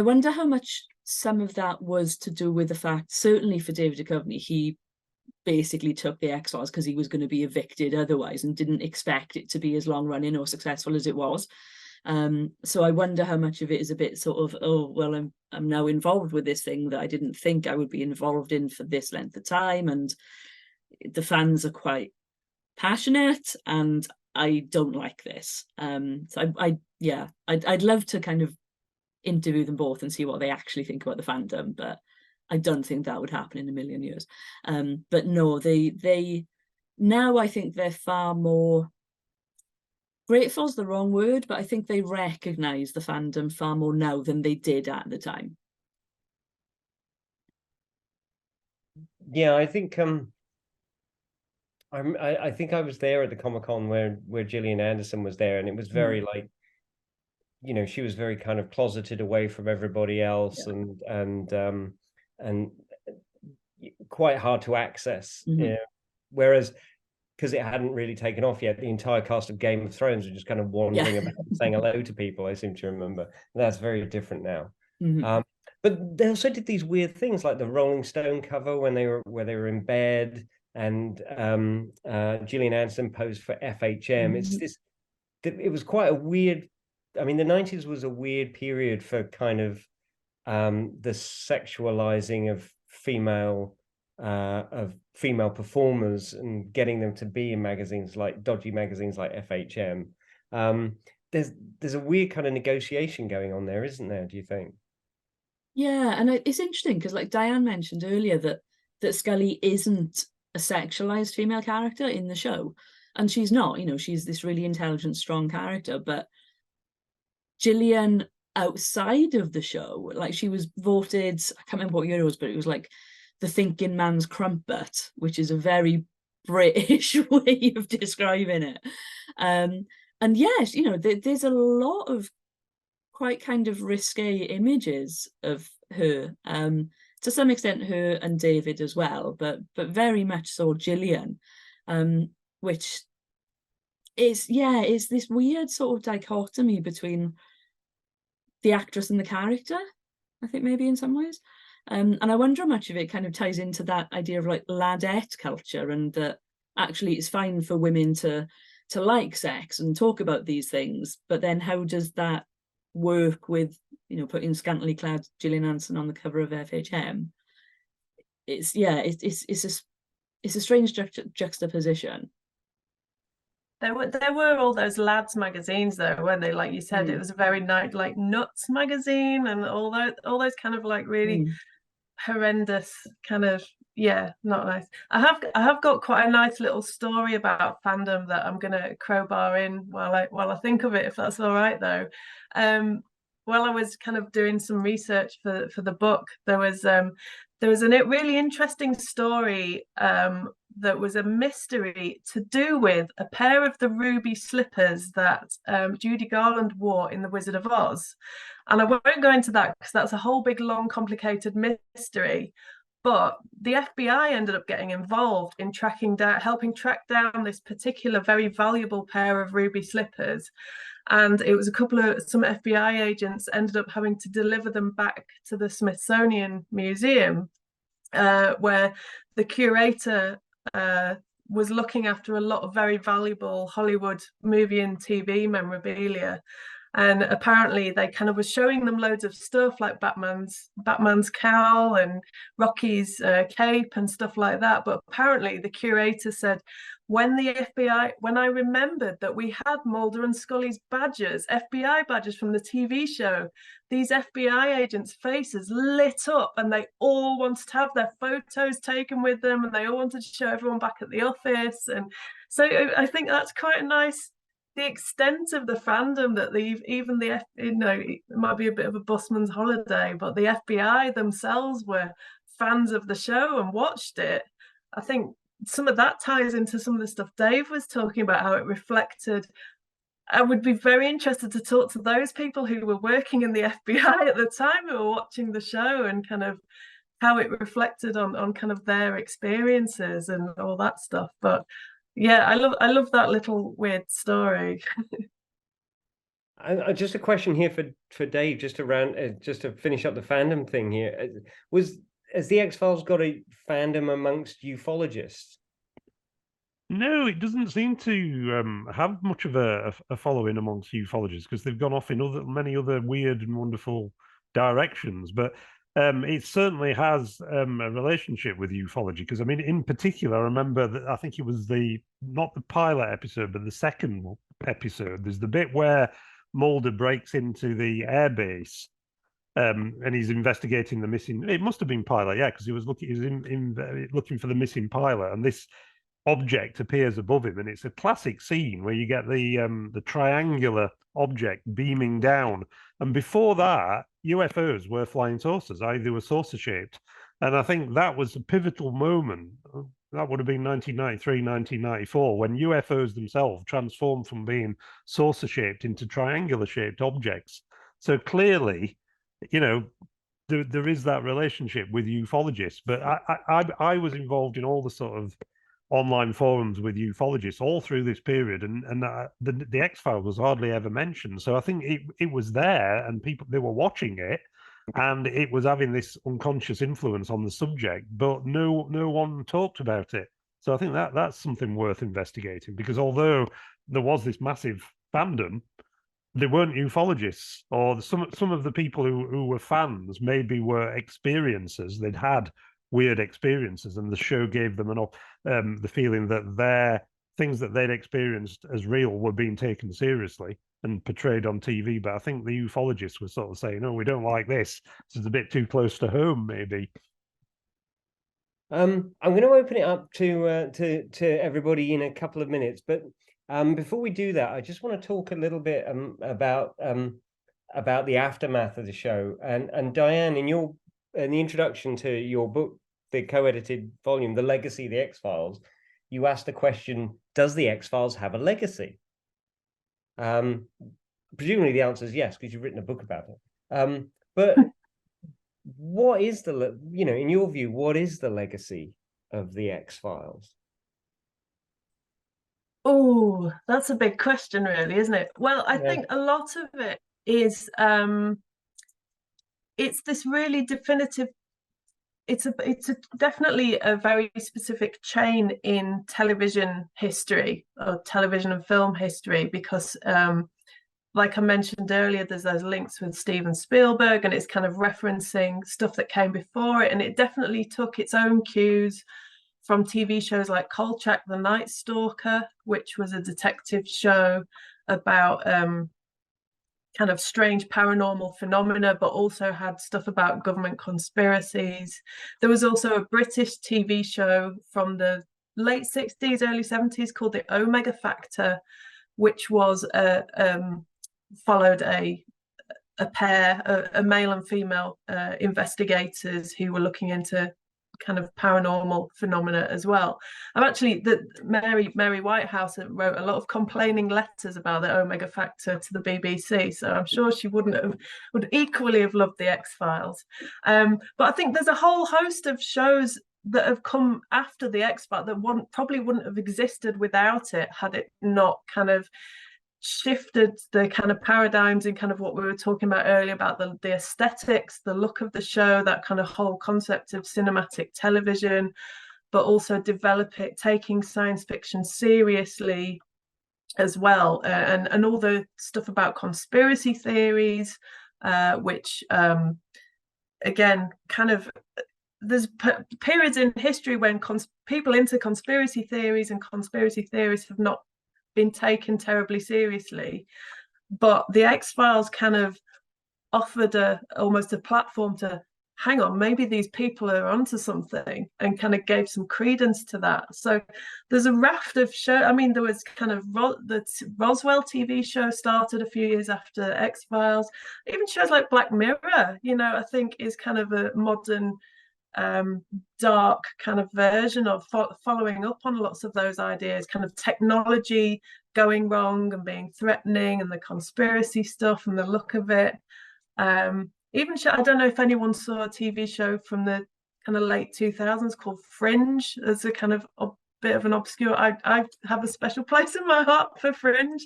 wonder how much some of that was to do with the fact, certainly for David Duchovny, he basically took the X-Files because he was going to be evicted otherwise and didn't expect it to be as long running or successful as it was. So I wonder how much of it is a bit sort of, oh, well, I'm now involved with this thing that I didn't think I would be involved in for this length of time, and the fans are quite passionate and I don't like this. So I'd love to kind of interview them both and see what they actually think about the fandom, but I don't think that would happen in a million years. But no, they now, I think they're far more, grateful is the wrong word, but I think they recognise the fandom far more now than they did at the time. Yeah, I think I think I was there at the Comic-Con where Jillian Anderson was there, and it was very like, you know, she was very kind of closeted away from everybody else, and quite hard to access. Whereas, because it hadn't really taken off yet, the entire cast of Game of Thrones were just kind of wandering about saying hello to people, I seem to remember. And that's very different now. But they also did these weird things like the Rolling Stone cover where they were in bed, and Jillian Anderson posed for FHM. It was quite a weird, I mean, the 90s was a weird period for kind of the sexualizing of female performers and getting them to be in magazines, like dodgy magazines like FHM. There's a weird kind of negotiation going on there, isn't there, do you think? Yeah, and it's interesting because, like Diane mentioned earlier, that Scully isn't a sexualized female character in the show, and she's not. You know, she's this really intelligent, strong character. But Jillian, outside of the show, like she was voted, I can't remember what year it was, but it was like the thinking man's crumpet, which is a very British way of describing it. And yes, you know, there's a lot of quite kind of risque images of her, to some extent her and David as well, but very much so Jillian, which is this weird sort of dichotomy between the actress and the character, I think, maybe in some ways. And I wonder how much of it kind of ties into that idea of like ladette culture, and that actually it's fine for women to like sex and talk about these things, but then how does that work with, you know, putting scantily clad Jillian Anderson on the cover of FHM. It's a strange juxtaposition. There were all those lads magazines though, weren't they? Like you said, it was a very nice, like Nuts magazine, and all those kind of like really horrendous kind of, yeah, not nice. I have got quite a nice little story about Fandom that I'm gonna crowbar in while I think of it, if that's all right though. While I was kind of doing some research for the book, there was a really interesting story that was a mystery to do with a pair of the ruby slippers that Judy Garland wore in The Wizard of Oz. And I won't go into that because that's a whole big, long, complicated mystery. But the FBI ended up getting involved in helping track down this particular very valuable pair of ruby slippers. And it was some FBI agents ended up having to deliver them back to the Smithsonian Museum, where the curator was looking after a lot of very valuable Hollywood movie and TV memorabilia. And apparently they kind of was showing them loads of stuff like Batman's cowl and Rocky's cape and stuff like that. But apparently the curator said, when I remembered that we had Mulder and Scully's badges, FBI badges from the TV show, these FBI agents' faces lit up and they all wanted to have their photos taken with them, and they all wanted to show everyone back at the office. And so I think that's quite a nice, the extent of the fandom that it might be a bit of a busman's holiday, but the FBI themselves were fans of the show and watched it. I think some of that ties into some of the stuff Dave was talking about, how it reflected. I would be very interested to talk to those people who were working in the FBI at the time, who were watching the show, and kind of how it reflected on kind of their experiences and all that stuff. But yeah, I love that little weird story. Just a question here for Dave, just to finish up the fandom thing here. Has the X-Files got a fandom amongst ufologists? No, it doesn't seem to have much of a following amongst ufologists, because they've gone off in many other weird and wonderful directions. But it certainly has a relationship with ufology, because I mean, in particular, I remember that I think it was not the pilot episode, but the second episode. There's the bit where Mulder breaks into the airbase. And he's investigating the missing. It must have been pilot, yeah, because he was looking for the missing pilot, and this object appears above him, and it's a classic scene where you get the triangular object beaming down. And before that, UFOs were flying saucers. They were saucer shaped, and I think that was a pivotal moment. That would have been 1993, 1994, when UFOs themselves transformed from being saucer shaped into triangular shaped objects. So clearly, you know, there is that relationship with ufologists. But I was involved in all the sort of online forums with ufologists all through this period, and the X-Files was hardly ever mentioned. So I think it was there, and they were watching it, and it was having this unconscious influence on the subject, but no one talked about it. So I think that's something worth investigating, because although there was this massive fandom, they weren't ufologists, or some of the people who were fans maybe were experiencers. They'd had weird experiences, and the show gave them the feeling that their things that they'd experienced as real were being taken seriously and portrayed on TV. But I think the ufologists were sort of saying, "Oh, we don't like this. This is a bit too close to home, maybe." I'm going to open it up to everybody in a couple of minutes, but before we do that, I just want to talk a little bit about the aftermath of the show. And Diane, in the introduction to your book, the co-edited volume, The Legacy of the X-Files, you asked the question, does the X-Files have a legacy? Presumably the answer is yes, because you've written a book about it. But what is in your view, what is the legacy of the X-Files? Oh, that's a big question, really, isn't it? Well, I think a lot of it is it's this really definitive. It's definitely a very specific chain in television history, or television and film history, because like I mentioned earlier, there's those links with Steven Spielberg, and it's kind of referencing stuff that came before it, and it definitely took its own cues from TV shows like Kolchak the Night Stalker, which was a detective show about kind of strange paranormal phenomena, but also had stuff about government conspiracies. There was also a British TV show from the late 60s, early 70s called The Omega Factor, which was followed a pair, a male and female investigators who were looking into kind of paranormal phenomena as well. I'm actually, Mary Whitehouse wrote a lot of complaining letters about the Omega Factor to the BBC, so I'm sure she would equally have loved the X-Files. But I think there's a whole host of shows that have come after the X-Files that probably wouldn't have existed without it, had it not kind of shifted the kind of paradigms and kind of what we were talking about earlier about the aesthetics, the look of the show, that kind of whole concept of cinematic television, but also taking science fiction seriously as well, and all the stuff about conspiracy theories, which again, kind of, there's periods in history when people into conspiracy theories and conspiracy theories have not been taken terribly seriously, but the X-Files kind of offered almost a platform to hang on, maybe these people are onto something, and kind of gave some credence to that. So there's a raft of show. I mean, there was kind of the Roswell TV show started a few years after X-Files. Even shows like Black Mirror, you know, I think is kind of a modern dark kind of version of following up on lots of those ideas, kind of technology going wrong and being threatening, and the conspiracy stuff and the look of it. Even I don't know if anyone saw a TV show from the kind of late 2000s called Fringe. As a kind of bit of an obscure, I have a special place in my heart for Fringe.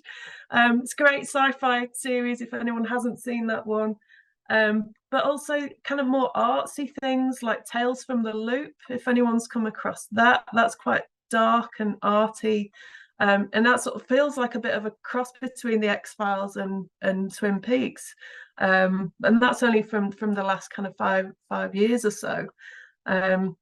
It's a great sci-fi series if anyone hasn't seen that one. But also kind of more artsy things like Tales from the Loop, if anyone's come across that. That's quite dark and arty, and that sort of feels like a bit of a cross between the X-Files and Twin Peaks, and that's only from the last kind of five years or so. And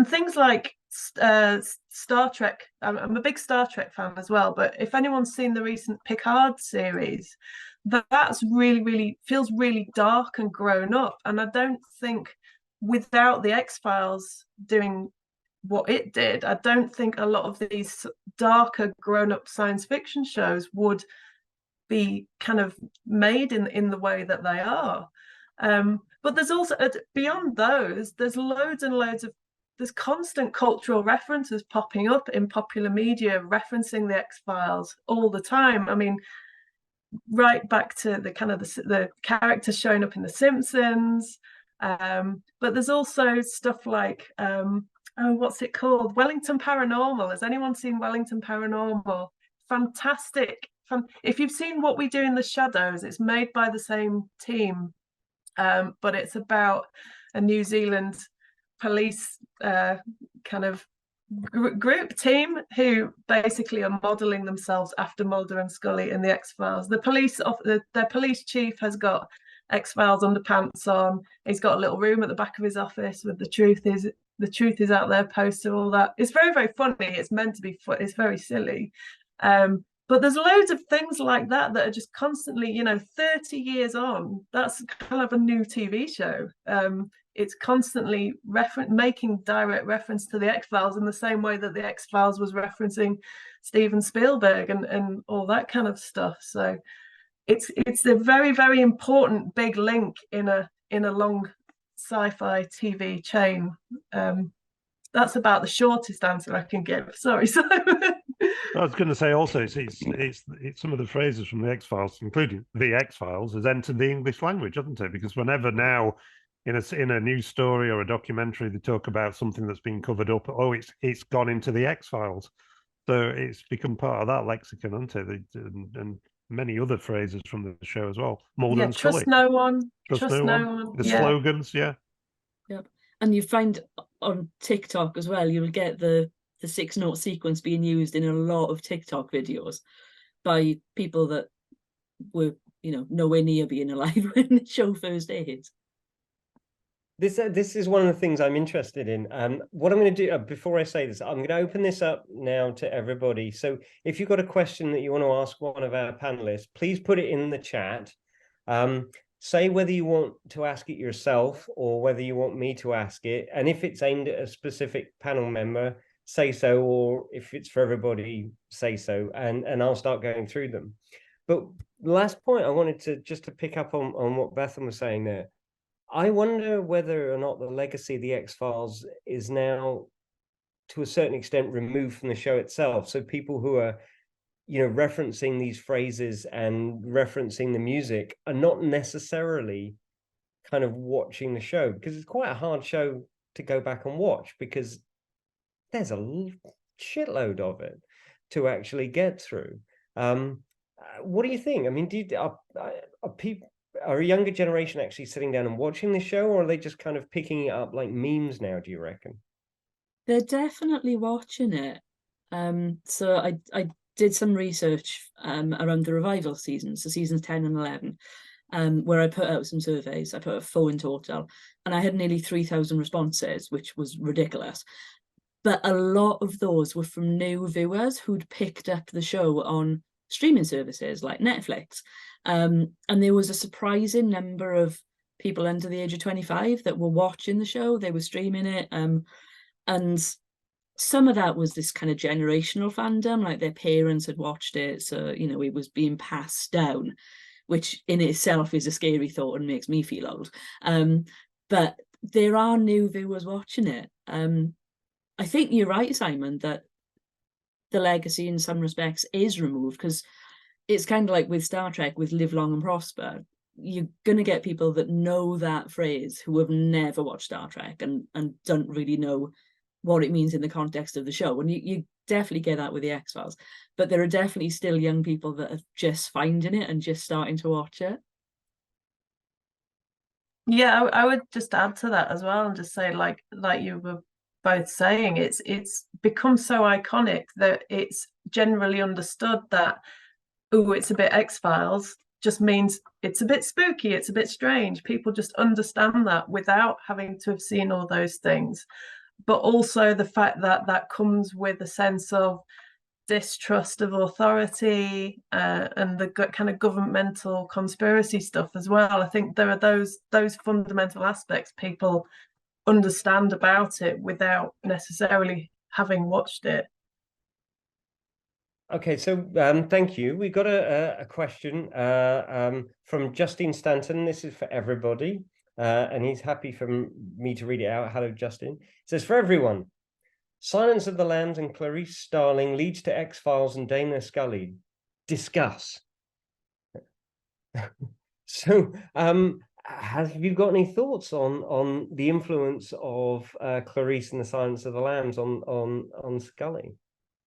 things like Star Trek. I'm a big Star Trek fan as well, but if anyone's seen the recent Picard series, that's really feels really dark and grown up, and I don't think without the X-Files doing what it did, I don't think a lot of these darker grown-up science fiction shows would be kind of made in the way that they are. But there's also, beyond those, there's loads and loads of, there's constant cultural references popping up in popular media referencing the X-Files all the time. I mean, right back to the kind of the characters showing up in The Simpsons, but there's also stuff like what's it called? Wellington Paranormal. Has anyone seen Wellington Paranormal? Fantastic. If you've seen What We Do in the Shadows, it's made by the same team, but it's about a New Zealand police kind of group team who basically are modeling themselves after Mulder and Scully in the X-Files. Their police chief has got X-Files underpants on. He's got a little room at the back of his office with the truth is out there poster, all that. It's very funny. It's meant to be fun. It's very silly. But there's loads of things like that are just constantly, 30 years on, that's kind of a new TV show. It's constantly making direct reference to the X-Files in the same way that the X-Files was referencing Steven Spielberg and all that kind of stuff. So it's a very, very important big link in a long sci-fi TV chain. That's about the shortest answer I can give. Sorry, Simon. I was going to say also, it's some of the phrases from the X-Files, including the X-Files, has entered the English language, hasn't it? Because whenever now in a news story or a documentary they talk about something that's been covered up, it's gone into the X-Files. So it's become part of that lexicon, hasn't it? And many other phrases from the show as well. Mulder and Scully. Trust no one. Trust no one. The slogans, yeah. Yep. And you find on TikTok as well, you'll get the 6-note sequence being used in a lot of TikTok videos by people that were, you know, nowhere near being alive when the show first aired. This is one of the things I'm interested in. What I'm going to do before I say this, I'm going to open this up now to everybody. So if you've got a question that you want to ask one of our panelists, please put it in the chat. Say whether you want to ask it yourself or whether you want me to ask it. And if it's aimed at a specific panel member, say so, or if it's for everybody, say so, and I'll start going through them. But the last point I wanted to pick up on what Bethan was saying there. I wonder whether or not the legacy of the X-Files is now, to a certain extent, removed from the show itself. So people who are, you know, referencing these phrases and referencing the music are not necessarily kind of watching the show, because it's quite a hard show to go back and watch, because there's a shitload of it to actually get through. What do you think? I mean, are a younger generation actually sitting down and watching the show, or are they just kind of picking it up like memes now, do you reckon? They're definitely watching it. So I did some research around the revival seasons, so seasons 10 and 11, where I put out some surveys. I put out 4 in total, and I had nearly 3,000 responses, which was ridiculous. But a lot of those were from new viewers who'd picked up the show on streaming services like Netflix. And there was a surprising number of people under the age of 25 that were watching the show. They were streaming it. And some of that was this kind of generational fandom, like their parents had watched it. So, you know, it was being passed down, which in itself is a scary thought and makes me feel old. But there are new viewers watching it. I think you're right, Simon, that the legacy in some respects is removed, because it's kind of like with Star Trek, with Live Long and Prosper. You're going to get people that know that phrase who have never watched Star Trek and don't really know what it means in the context of the show. And you definitely get that with the X-Files. But there are definitely still young people that are just finding it and just starting to watch it. Yeah, I would just add to that as well and just say, like you were both saying, it's become so iconic that it's generally understood that, oh, it's a bit X-Files, just means it's a bit spooky, it's a bit strange. People just understand that without having to have seen all those things. But also the fact that that comes with a sense of distrust of authority and the kind of governmental conspiracy stuff as well. I think there are those fundamental aspects people understand about it without necessarily having watched it. Okay, so thank you. We got a question from Justin Stanton. This is for everybody, and he's happy for me to read it out. Hello, Justin. It says, for everyone, Silence of the Lambs and Clarice Starling leads to X-Files and Dana Scully. Discuss. So, have you got any thoughts on the influence of Clarice and the Silence of the Lambs on Scully?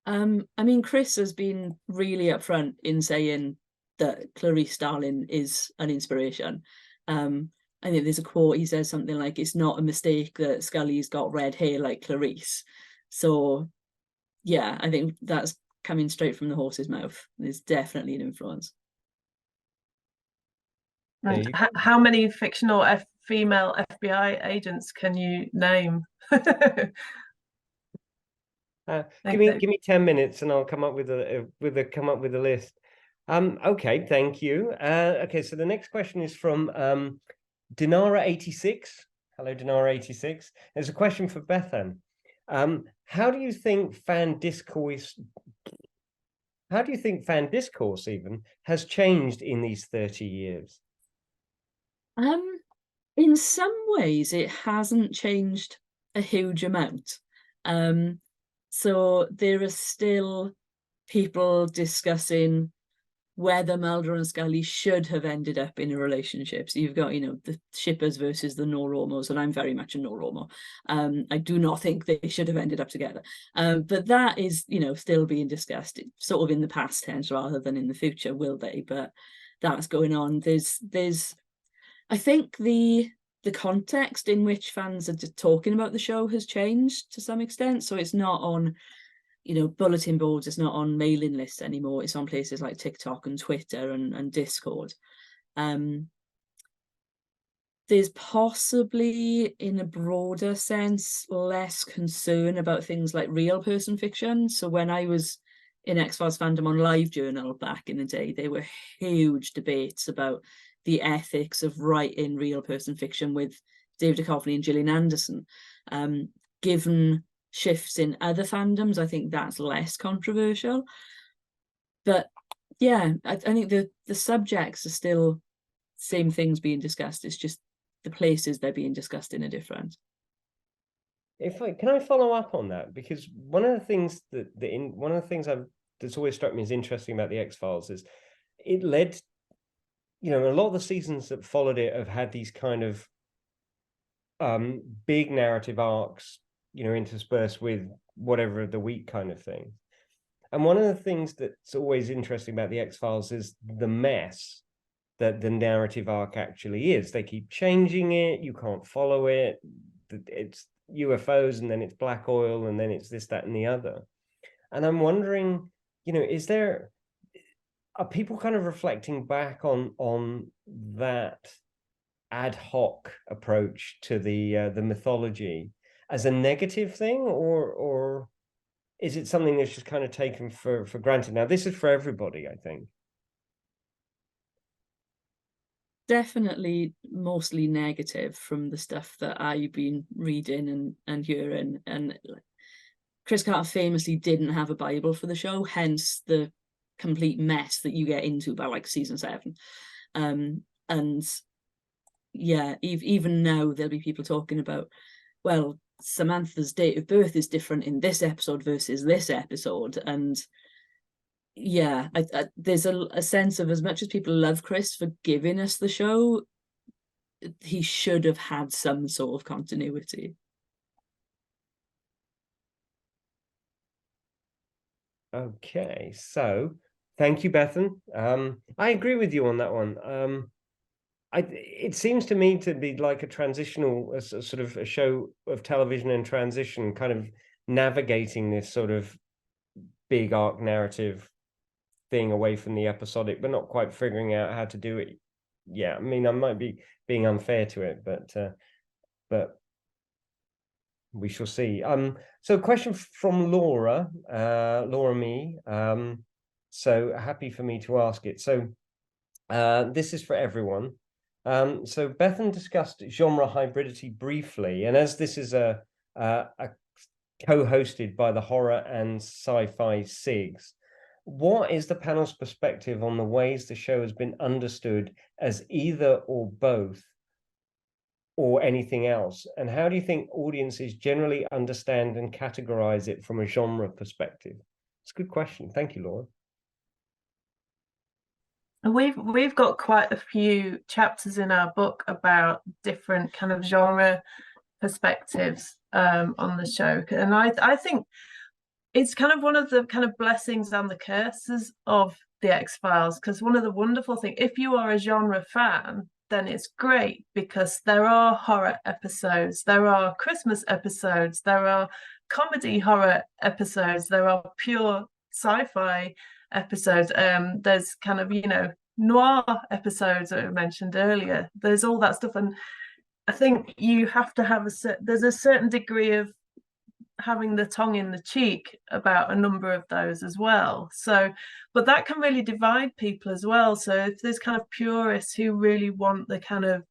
I mean, Chris has been really upfront in saying that Clarice Starling is an inspiration. I think there's a quote, he says something like, it's not a mistake that Scully's got red hair like Clarice. So, yeah, I think that's coming straight from the horse's mouth. There's definitely an influence. And how many fictional female FBI agents can you name? Give me 10 minutes and I'll come up with a list. Okay, thank you. Okay, so the next question is from Dinara86. Hello, Dinara86. There's a question for Bethan. How do you think fan discourse even has changed in these 30 years? In some ways it hasn't changed a huge amount. So there are still people discussing whether Mulder and Scully should have ended up in a relationship. So you've got, you know, the shippers versus the no-romos, and I'm very much a no-romo. I do not think they should have ended up together. But that is, you know, still being discussed, sort of in the past tense rather than in the future, will they? But that's going on. There's I think the context in which fans are talking about the show has changed to some extent. So it's not on you know, bulletin boards, it's not on mailing lists anymore. It's on places like TikTok and Twitter and Discord. There's possibly, in a broader sense, less concern about things like real person fiction. So when I was in XFiles Fandom on LiveJournal back in the day, there were huge debates about the ethics of writing real person fiction with David Duchovny and Jillian Anderson. Given shifts in other fandoms, I think that's less controversial. But yeah, I think the subjects are still same things being discussed. It's just the places they're being discussed in are different. Can I follow up on that? Because one of the things that's always struck me as interesting about the X-Files is it led, you know, a lot of the seasons that followed it have had these kind of big narrative arcs, you know, interspersed with whatever of the week kind of thing. And one of the things that's always interesting about the X-Files is the mess that the narrative arc actually is. They keep changing it, you can't follow it, it's UFOs, and then it's black oil, and then it's this, that, and the other. And I'm wondering, you know, are people kind of reflecting back on that ad hoc approach to the mythology as a negative thing, or is it something that's just kind of taken for granted? Now, this is for everybody, I think. Definitely mostly negative from the stuff that I've been reading and hearing. And Chris Carter famously didn't have a Bible for the show, hence the complete mess that you get into by like season 7. And yeah, even now there'll be people talking about, well, Samantha's date of birth is different in this episode versus this episode. And yeah, there's a sense of, as much as people love Chris for giving us the show, he should have had some sort of continuity. Okay, so thank you, Bethan. I agree with you on that one. It seems to me to be like a sort of a show of television in transition, kind of navigating this sort of big arc narrative thing away from the episodic, but not quite figuring out how to do it. Yeah, I mean, I might be being unfair to it, but we shall see. So a question from Laura me. So happy for me to ask it. So this is for everyone. So Bethan discussed genre hybridity briefly, and as this is a co-hosted by the horror and sci-fi SIGs, what is the panel's perspective on the ways the show has been understood as either or both or anything else? And how do you think audiences generally understand and categorize it from a genre perspective? It's a good question. Thank you, Laura. We've got quite a few chapters in our book about different kind of genre perspectives on the show, and I think it's kind of one of the kind of blessings and the curses of the X-Files, because one of the wonderful things, if you are a genre fan, then it's great because there are horror episodes, there are Christmas episodes, there are comedy horror episodes, there are pure sci-fi episodes, there's kind of, you know, noir episodes that I mentioned earlier. There's all that stuff, and I think you have to have there's a certain degree of having the tongue in the cheek about a number of those as well. So, but that can really divide people as well. So if there's kind of purists who really want the kind of,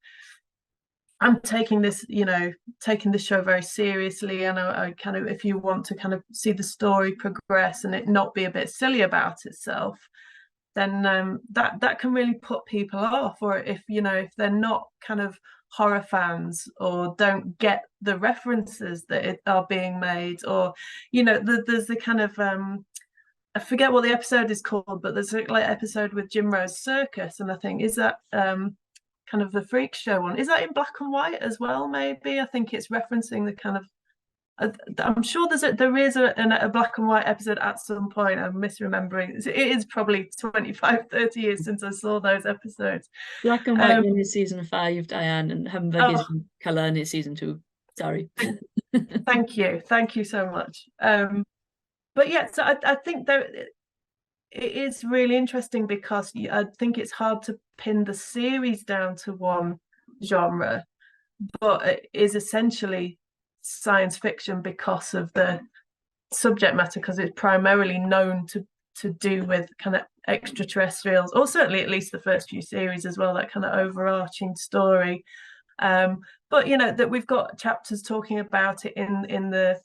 I'm taking this, you know, taking the show very seriously, and I kind of, if you want to kind of see the story progress and it not be a bit silly about itself, then that can really put people off. Or if, you know, if they're not kind of horror fans or don't get the references that are being made, or, you know, there's the kind of I forget what the episode is called, but there's a like episode with Jim Rose Circus, and I think, is that kind of the freak show one, is that in black and white as well? Maybe I think it's referencing the kind of, I'm sure there is a black and white episode at some point. I'm misremembering. It is probably 25-30 years since I saw those episodes. Black and white one is season 5, Diane, and Hamburg is in colour and it's season 2. Sorry. Thank you so much. but yeah, so I think that it is really interesting because I think it's hard to pin the series down to one genre, but it is essentially science fiction because of the subject matter, because it's primarily known to do with kind of extraterrestrials, or certainly at least the first few series as well, that kind of overarching story. But you know, that we've got chapters talking about it in the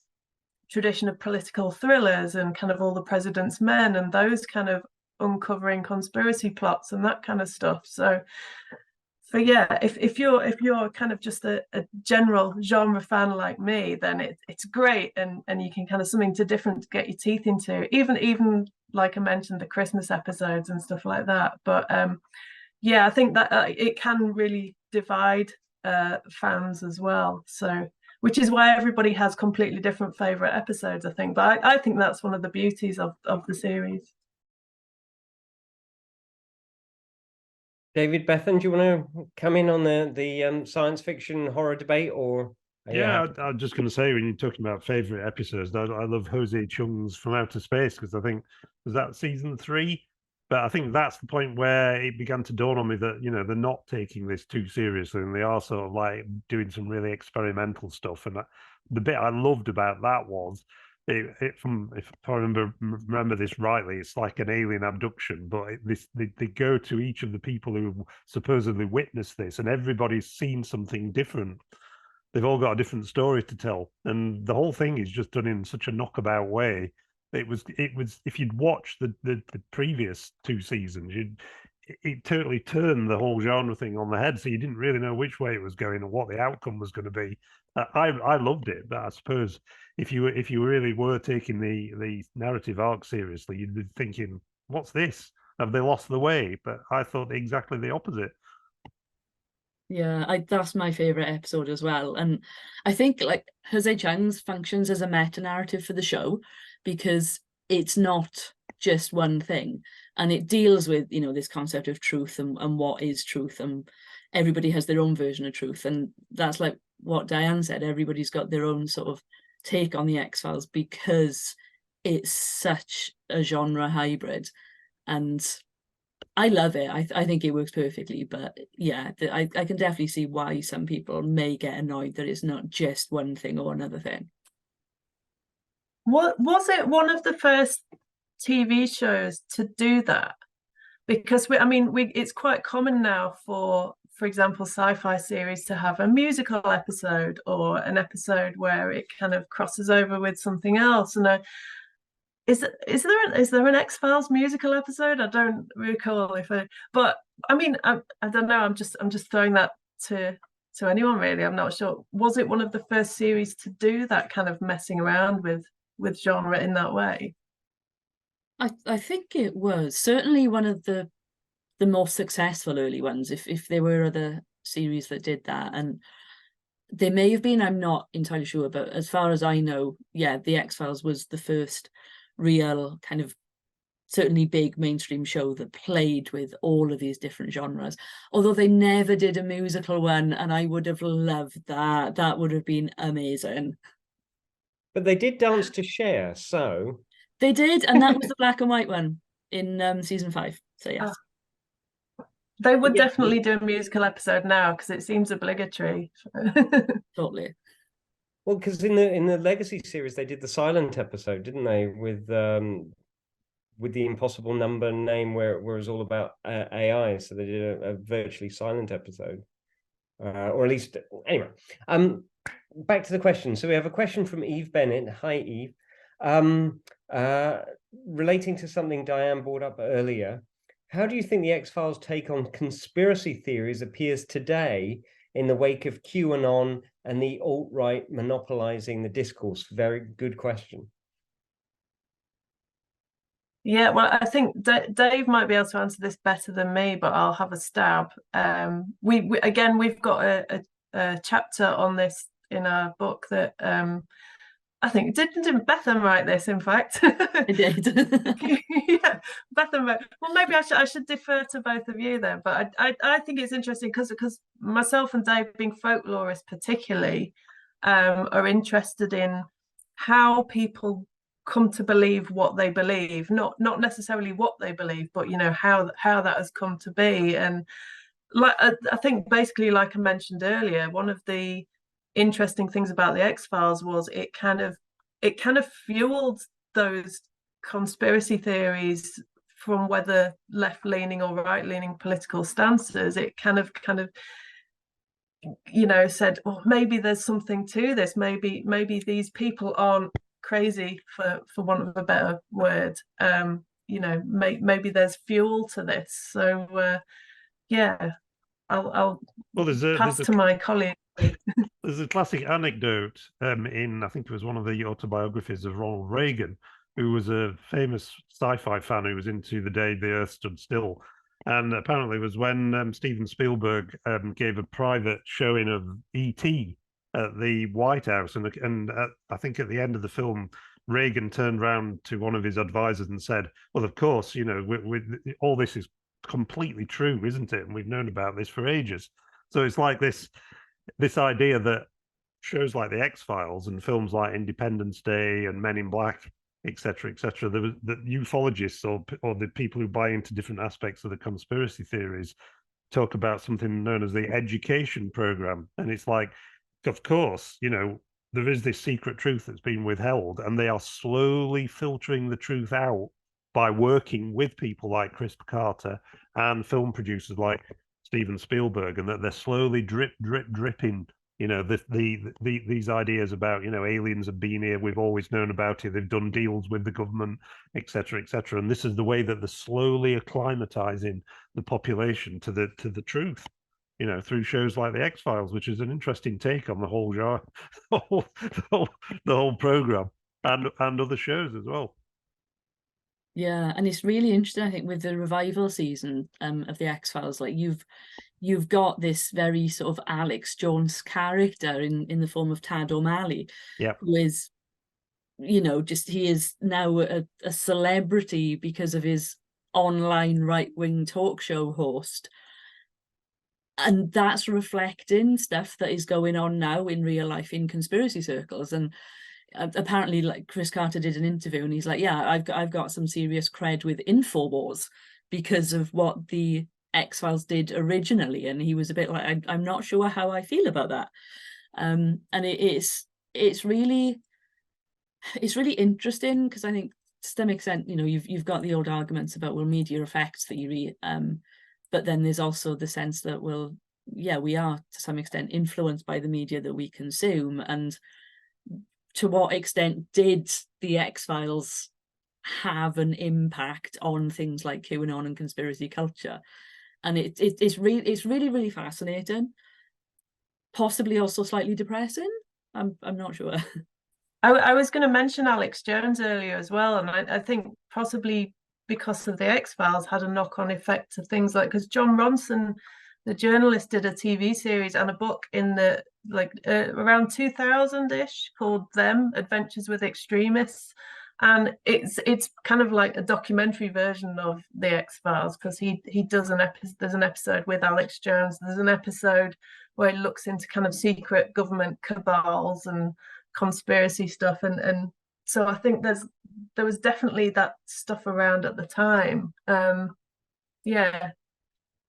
tradition of political thrillers and kind of All the President's Men and those kind of uncovering conspiracy plots and that kind of stuff. So yeah, if you're kind of just a general genre fan like me, then it's great, and you can kind of something to different to get your teeth into, even like I mentioned, the Christmas episodes and stuff like that. But yeah, I think that it can really divide fans as well. So which is why everybody has completely different favorite episodes, I think. But I think that's one of the beauties of the series. David, Bethan, do you want to come in on the science fiction horror debate, or yeah, I'm just going to say, when you're talking about favorite episodes, I love Jose Chung's From Outer Space, because I think, was that season 3? But I think that's the point where it began to dawn on me that, you know, they're not taking this too seriously, and they are sort of like doing some really experimental stuff. And the bit I loved about that was, if I remember this rightly, it's like an alien abduction, but they go to each of the people who supposedly witnessed this, and everybody's seen something different. They've all got a different story to tell, and the whole thing is just done in such a knockabout way. It was if you'd watched the previous 2 seasons, it totally turned the whole genre thing on the head, so you didn't really know which way it was going or what the outcome was going to be. I loved it, but I suppose if you really were taking the narrative arc seriously, you'd be thinking, what's this? Have they lost the way? But I thought exactly the opposite. Yeah, that's my favorite episode as well. And I think like Jose Chung's functions as a meta narrative for the show, because it's not just one thing, and it deals with, you know, this concept of truth and what is truth, and everybody has their own version of truth. And that's like what Diane said, everybody's got their own sort of take on the X-Files because it's such a genre hybrid. And I love it. I think it works perfectly. But yeah, I can definitely see why some people may get annoyed that it's not just one thing or another thing. What was it? One of the first TV shows to do that? Because it's quite common now for example, sci-fi series to have a musical episode or an episode where it kind of crosses over with something else. And is there an X-Files musical episode? I don't recall but I mean, I don't know. I'm just throwing that to anyone really. I'm not sure. Was it one of the first series to do that kind of messing around with genre in that way? I think it was certainly one of the more successful early ones. If there were other series that did that, and they may have been, I'm not entirely sure, but as far as I know, yeah, the X-Files was the first real kind of certainly big mainstream show that played with all of these different genres, although they never did a musical one, and I would have loved that. That would have been amazing. But they did Dance to Share, so they did, and that was the black and white one in season 5. So yes. They would definitely do a musical episode now, because it seems obligatory. Totally. Well, because in the Legacy series they did the silent episode, didn't they, with the Impossible Number name, where it was all about AI. So they did a virtually silent episode, or at least anyway. Back to the question. So we have a question from Eve Bennett. Hi, Eve. Relating to something Diane brought up earlier. How do you think the X-Files take on conspiracy theories appears today in the wake of QAnon and the alt-right monopolizing the discourse? Very good question. Yeah, well, I think Dave might be able to answer this better than me, but I'll have a stab. We've got a chapter on this in our book that I think didn't Bethan write this? In fact, I did. Yeah, Bethan wrote. Well, maybe I should defer to both of you then. But I think it's interesting because myself and Dave, being folklorists particularly, are interested in how people come to believe what they believe, not necessarily what they believe, but you know how that has come to be. And like I think basically, like I mentioned earlier, one of the interesting things about the X-Files was it kind of fueled those conspiracy theories, from whether left-leaning or right-leaning political stances. It kind of you know said, well, maybe there's something to this, maybe these people aren't crazy, for want of a better word. You know, maybe there's fuel to this. So yeah, I'll pass to my colleague. There's a classic anecdote in, I think it was one of the autobiographies of Ronald Reagan, who was a famous sci-fi fan who was into The Day the Earth Stood Still. And apparently it was when Steven Spielberg gave a private showing of E.T. at the White House. And I think at the end of the film, Reagan turned around to one of his advisors and said, well, of course, you know, all this is completely true, isn't it? And we've known about this for ages. So it's like this idea that shows like the X-Files and films like Independence Day and Men in Black, etc., the ufologists or the people who buy into different aspects of the conspiracy theories talk about something known as the education program. And it's like, of course, you know, there is this secret truth that's been withheld, and they are slowly filtering the truth out by working with people like Chris Carter and film producers like Steven Spielberg, and that they're slowly dripping, you know, these ideas about, you know, aliens have been here, we've always known about it, they've done deals with the government, etc., etc. And this is the way that they're slowly acclimatizing the population to the truth, you know, through shows like the X-Files, which is an interesting take on the whole genre, the whole program, and other shows as well. Yeah, and it's really interesting, I think, with the revival season of the X-Files, like you've got this very sort of Alex Jones character in the form of Tad O'Malley, who is, you know, just he is now a celebrity because of his online right-wing talk show host. And that's reflecting stuff that is going on now in real life in conspiracy circles. And apparently, like, Chris Carter did an interview and he's like, yeah, I've got some serious cred with InfoWars because of what the X-Files did originally. And he was a bit like, I'm not sure how I feel about that. And it's really interesting, because I think to some extent, you know, you've got the old arguments about, well, media effects theory, but then there's also the sense that, well, yeah, we are to some extent influenced by the media that we consume. And to what extent did the X-Files have an impact on things like QAnon and conspiracy culture? And it's really fascinating, possibly also slightly depressing. I'm not sure. I was going to mention Alex Jones earlier as well, and I think possibly because of the X-Files had a knock-on effect to things like, because John Ronson, the journalist, did a TV series and a book in the around 2000-ish called Them: Adventures with Extremists, and it's kind of like a documentary version of the X-Files, because he does there's an episode with Alex Jones, there's an episode where he looks into kind of secret government cabals and conspiracy stuff, and so I think there was definitely that stuff around at the time. Yeah,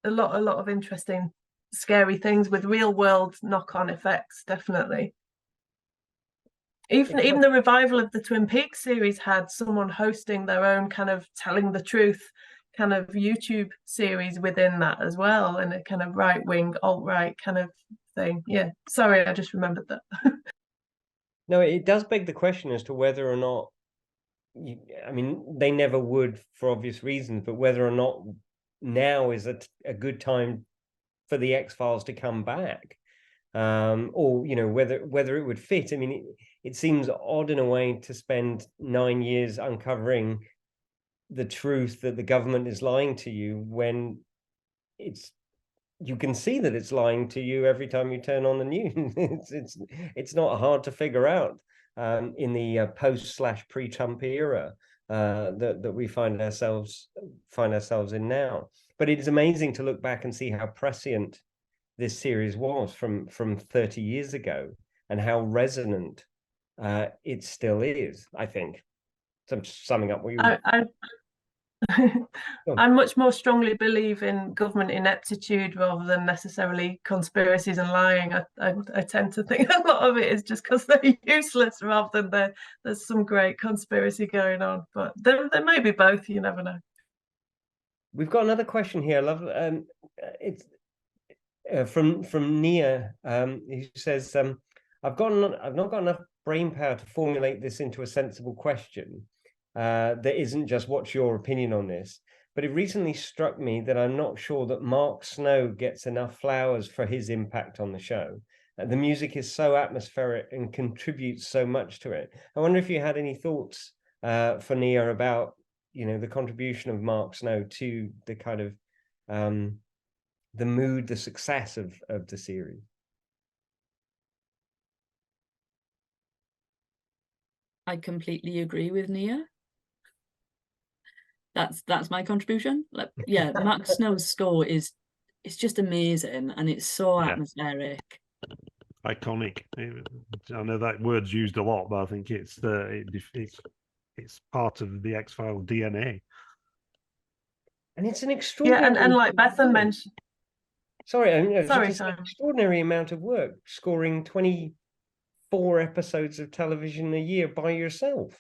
a lot of interesting, scary things with real world knock-on effects, definitely. Even the revival of the Twin Peaks series had someone hosting their own kind of telling the truth kind of YouTube series within that as well, and a kind of right-wing, alt-right kind of thing. Yeah, sorry, I just remembered that. No, it does beg the question as to whether or not, I mean, they never would for obvious reasons, but whether or not now is a good time for the X-Files to come back, or, you know, whether it would fit. I mean, it seems odd in a way to spend 9 years uncovering the truth that the government is lying to you, when you can see that it's lying to you every time you turn on the news. It's not hard to figure out in the post/pre-Trump era that we find ourselves in now. But it is amazing to look back and see how prescient this series was from 30 years ago, and how resonant it still is, I think. So I'm just summing up what you I much more strongly believe in government ineptitude rather than necessarily conspiracies and lying. I tend to think a lot of it is just because they're useless rather than there's some great conspiracy going on. But there may be both, you never know. We've got another question here. I love it's from Nia, who says, I've not got enough brain power to formulate this into a sensible question that isn't just what's your opinion on this, but it recently struck me that I'm not sure that Mark Snow gets enough flowers for his impact on the show. The music is so atmospheric and contributes so much to it. I wonder if you had any thoughts for Nia about, the contribution of Mark Snow to the kind of the mood, the success of the series. I completely agree with Nia. That's my contribution. Like, yeah, Mark Snow's score is just amazing, and it's so atmospheric. Iconic. I know that word's used a lot, but I think it's part of the X-Files DNA. And it's an extraordinary. Yeah, and like Bethan mentioned. Sorry, Sorry, it's an extraordinary amount of work, scoring 24 episodes of television a year by yourself.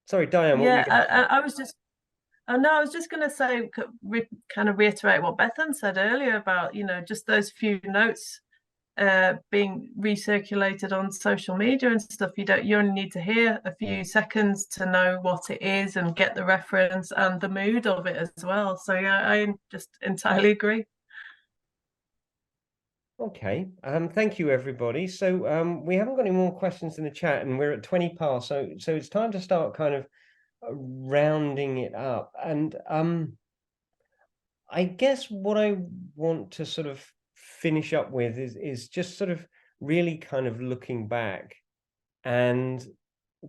Sorry, Diane. Yeah, I was just. No, I was just going to say, kind of reiterate what Bethan said earlier about, just those few notes being recirculated on social media and stuff. You only need to hear a few seconds to know what it is and get the reference and the mood of it as well. So yeah, I just entirely agree. Okay, thank you everybody. So we haven't got any more questions in the chat, and we're at 20 past, so it's time to start kind of rounding it up. And I guess what I want to sort of finish up with is just sort of really kind of looking back, and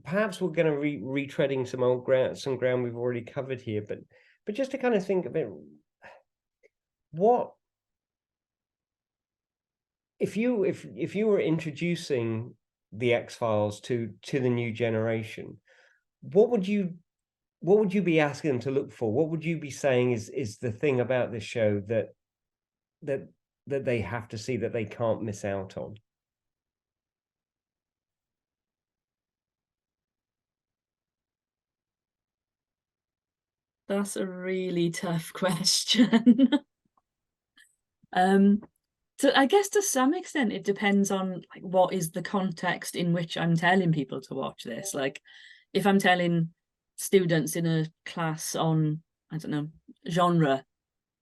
perhaps we're going to retreading some ground we've already covered here, but just to kind of think a bit, what if you were introducing the X-Files to the new generation, what would you be asking them to look for? What would you be saying is the thing about this show that they have to see, that they can't miss out on? That's a really tough question. So I guess to some extent it depends on like what is the context in which I'm telling people to watch this. Like if I'm telling students in a class on, I don't know, genre,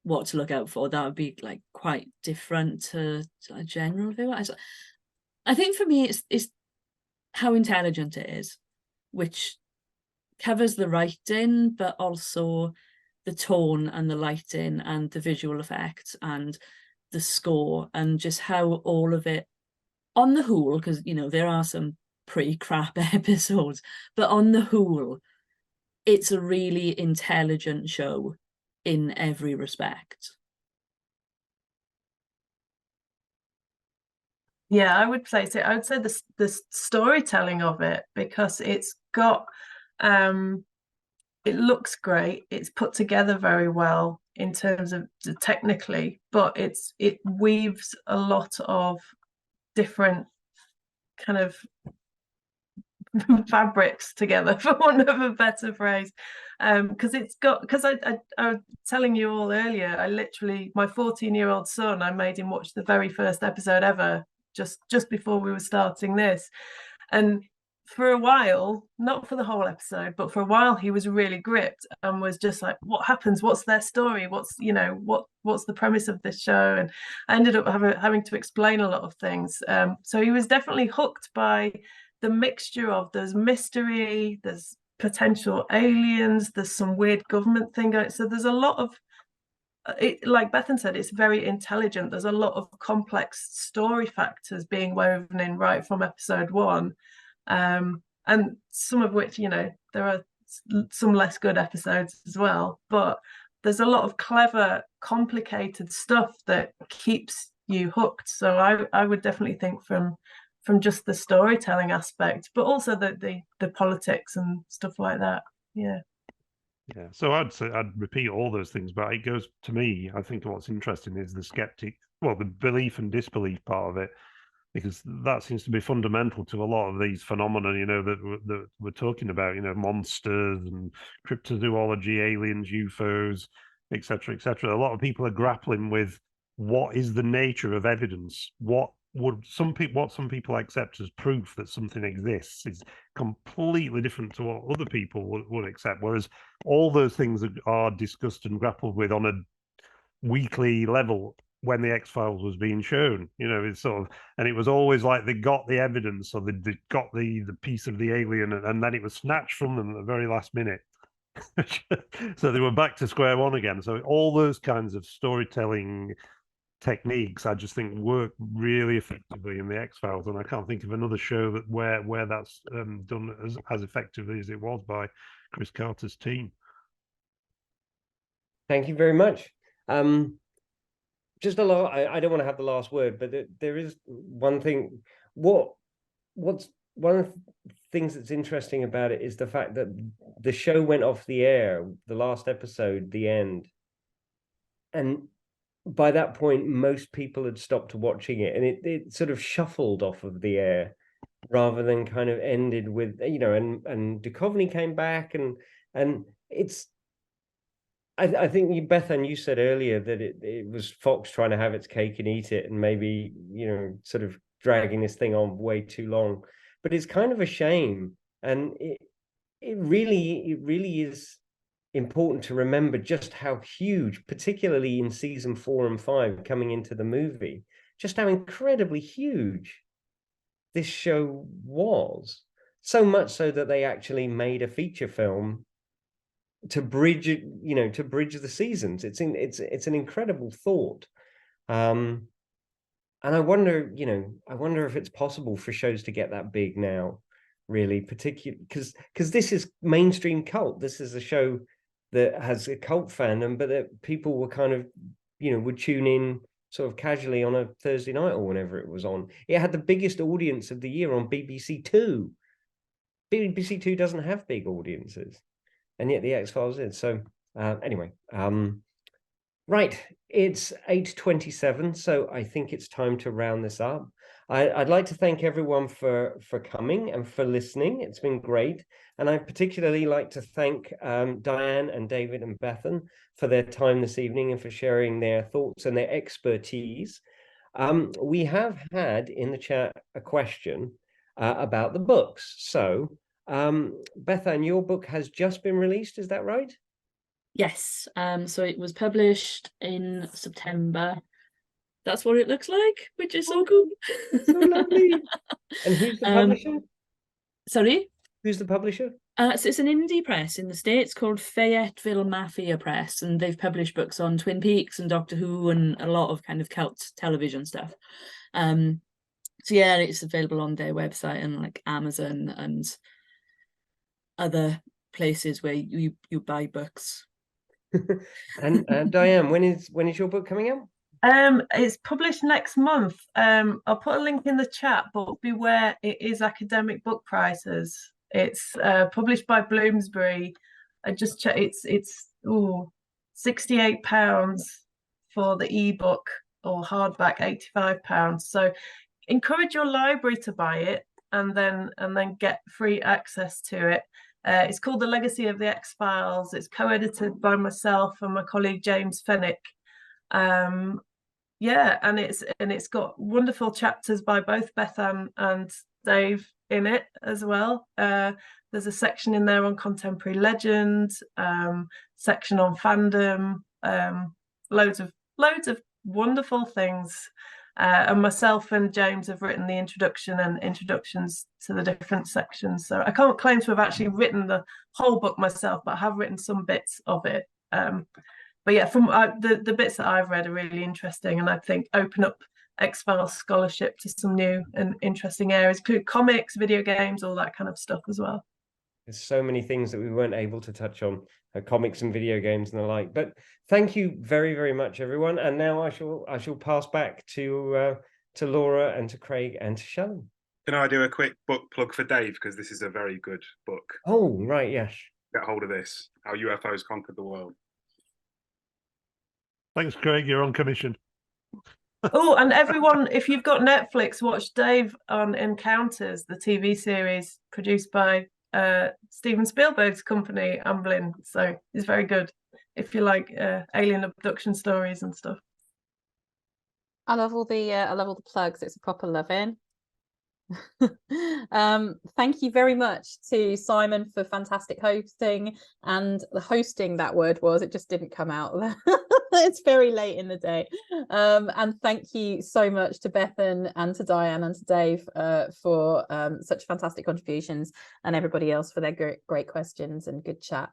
what to look out for, that would be like quite different to a general view. I think for me it's how intelligent it is, which covers the writing, but also the tone and the lighting and the visual effects and the score, and just how all of it on the whole, because there are some pretty crap episodes, but on the whole it's a really intelligent show in every respect. Yeah, I would say so. I would say the storytelling of it, because it's got it looks great, it's put together very well in terms of technically, but it weaves a lot of different kind of fabrics together, for want of a better phrase, because I was telling you all earlier, I literally, my 14-year-old son, I made him watch the very first episode ever just before we were starting this, and for a while, not for the whole episode, but for a while he was really gripped and was just like, what happens, what's their story, what's the premise of this show? And I ended up having to explain a lot of things, so he was definitely hooked by the mixture of there's mystery, there's potential aliens, there's some weird government thing going. So there's a lot of it, like Bethan said, it's very intelligent. There's a lot of complex story factors being woven in right from episode one, and some of which, there are some less good episodes as well, but there's a lot of clever, complicated stuff that keeps you hooked. So I would definitely think from from just the storytelling aspect, but also the politics and stuff like that. Yeah. Yeah, so I'd say I'd repeat all those things, but it goes to me. I think what's interesting is the the belief and disbelief part of it, because that seems to be fundamental to a lot of these phenomena. That we're talking about. Monsters and cryptozoology, aliens, UFOs, etc., etc. A lot of people are grappling with what is the nature of evidence. What some people accept as proof that something exists is completely different to what other people would accept. Whereas all those things are discussed and grappled with on a weekly level when the X-Files was being shown. It's and it was always like they got the evidence, or they got the piece of the alien, and then it was snatched from them at the very last minute. So they were back to square one again. So all those kinds of storytelling techniques, I just think, work really effectively in the X-Files, and I can't think of another show that where that's done as effectively as it was by Chris Carter's team. Thank you very much. Just a lot. I don't want to have the last word, but there is one thing. What's one of the things that's interesting about it is the fact that the show went off the air, the last episode, the end, and by that point, most people had stopped watching it, and it sort of shuffled off of the air rather than kind of ended with, and Duchovny came back, and it's. I think Bethan, you said earlier that it was Fox trying to have its cake and eat it, and maybe sort of dragging this thing on way too long. But it's kind of a shame, and it really is important to remember just how huge, particularly in season 4 and 5 coming into the movie, just how incredibly huge this show was. So much so that they actually made a feature film to bridge the seasons. It's an incredible thought. And I wonder if it's possible for shows to get that big now, really, particularly because this is mainstream cult. This is a show that has a cult fandom, but that people were kind of, would tune in sort of casually on a Thursday night or whenever it was on. It had the biggest audience of the year on BBC Two. BBC Two doesn't have big audiences, and yet the X-Files did. So anyway, right, it's 8:27, so I think it's time to round this up. I'd like to thank everyone for coming and for listening. It's been great. And I'd particularly like to thank Diane and David and Bethan for their time this evening and for sharing their thoughts and their expertise. We have had in the chat a question about the books. So, Bethan, your book has just been released, is that right? Yes. So it was published in September. That's what it looks like, which is so cool. So lovely. And who's the publisher? Sorry? Who's the publisher? So it's an indie press in the States called Fayetteville Mafia Press, and they've published books on Twin Peaks and Doctor Who and a lot of kind of cult television stuff. So yeah, it's available on their website and like Amazon and other places where you buy books. And Diane, when is your book coming out? It's published next month. I'll put a link in the chat, but beware, it is academic book prices. It's published by Bloomsbury. I just checked. It's £68 for the ebook, or hardback £85. So encourage your library to buy it and then get free access to it. It's called The Legacy of the X-Files. It's co-edited by myself and my colleague James Fennick. Yeah, and it's got wonderful chapters by both Bethan and Dave in it as well. There's a section in there on contemporary legend, section on fandom, loads of wonderful things. And myself and James have written the introduction and introductions to the different sections. So I can't claim to have actually written the whole book myself, but I have written some bits of it. But yeah, from the bits that I've read are really interesting, and I think open up X-Files scholarship to some new and interesting areas, include comics, video games, all that kind of stuff as well. There's so many things that we weren't able to touch on, comics and video games and the like. But thank you very, very much, everyone. And now I shall pass back to Laura and to Craig and to Shannon. Can I do a quick book plug for Dave, because this is a very good book. Oh, right, yes. Get hold of this, How UFOs Conquered the World. Thanks, Craig. You're on commission. Oh, and everyone, if you've got Netflix, watch Dave on Encounters, the TV series produced by Steven Spielberg's company, Amblin. So it's very good if you like alien abduction stories and stuff. I love all the plugs. It's a proper love-in. Thank you very much to Simon for fantastic hosting, and the hosting, that word was, it just didn't come out. It's very late in the day. And thank you so much to Bethan and to Diane and to Dave for such fantastic contributions, and everybody else for their great questions and good chat.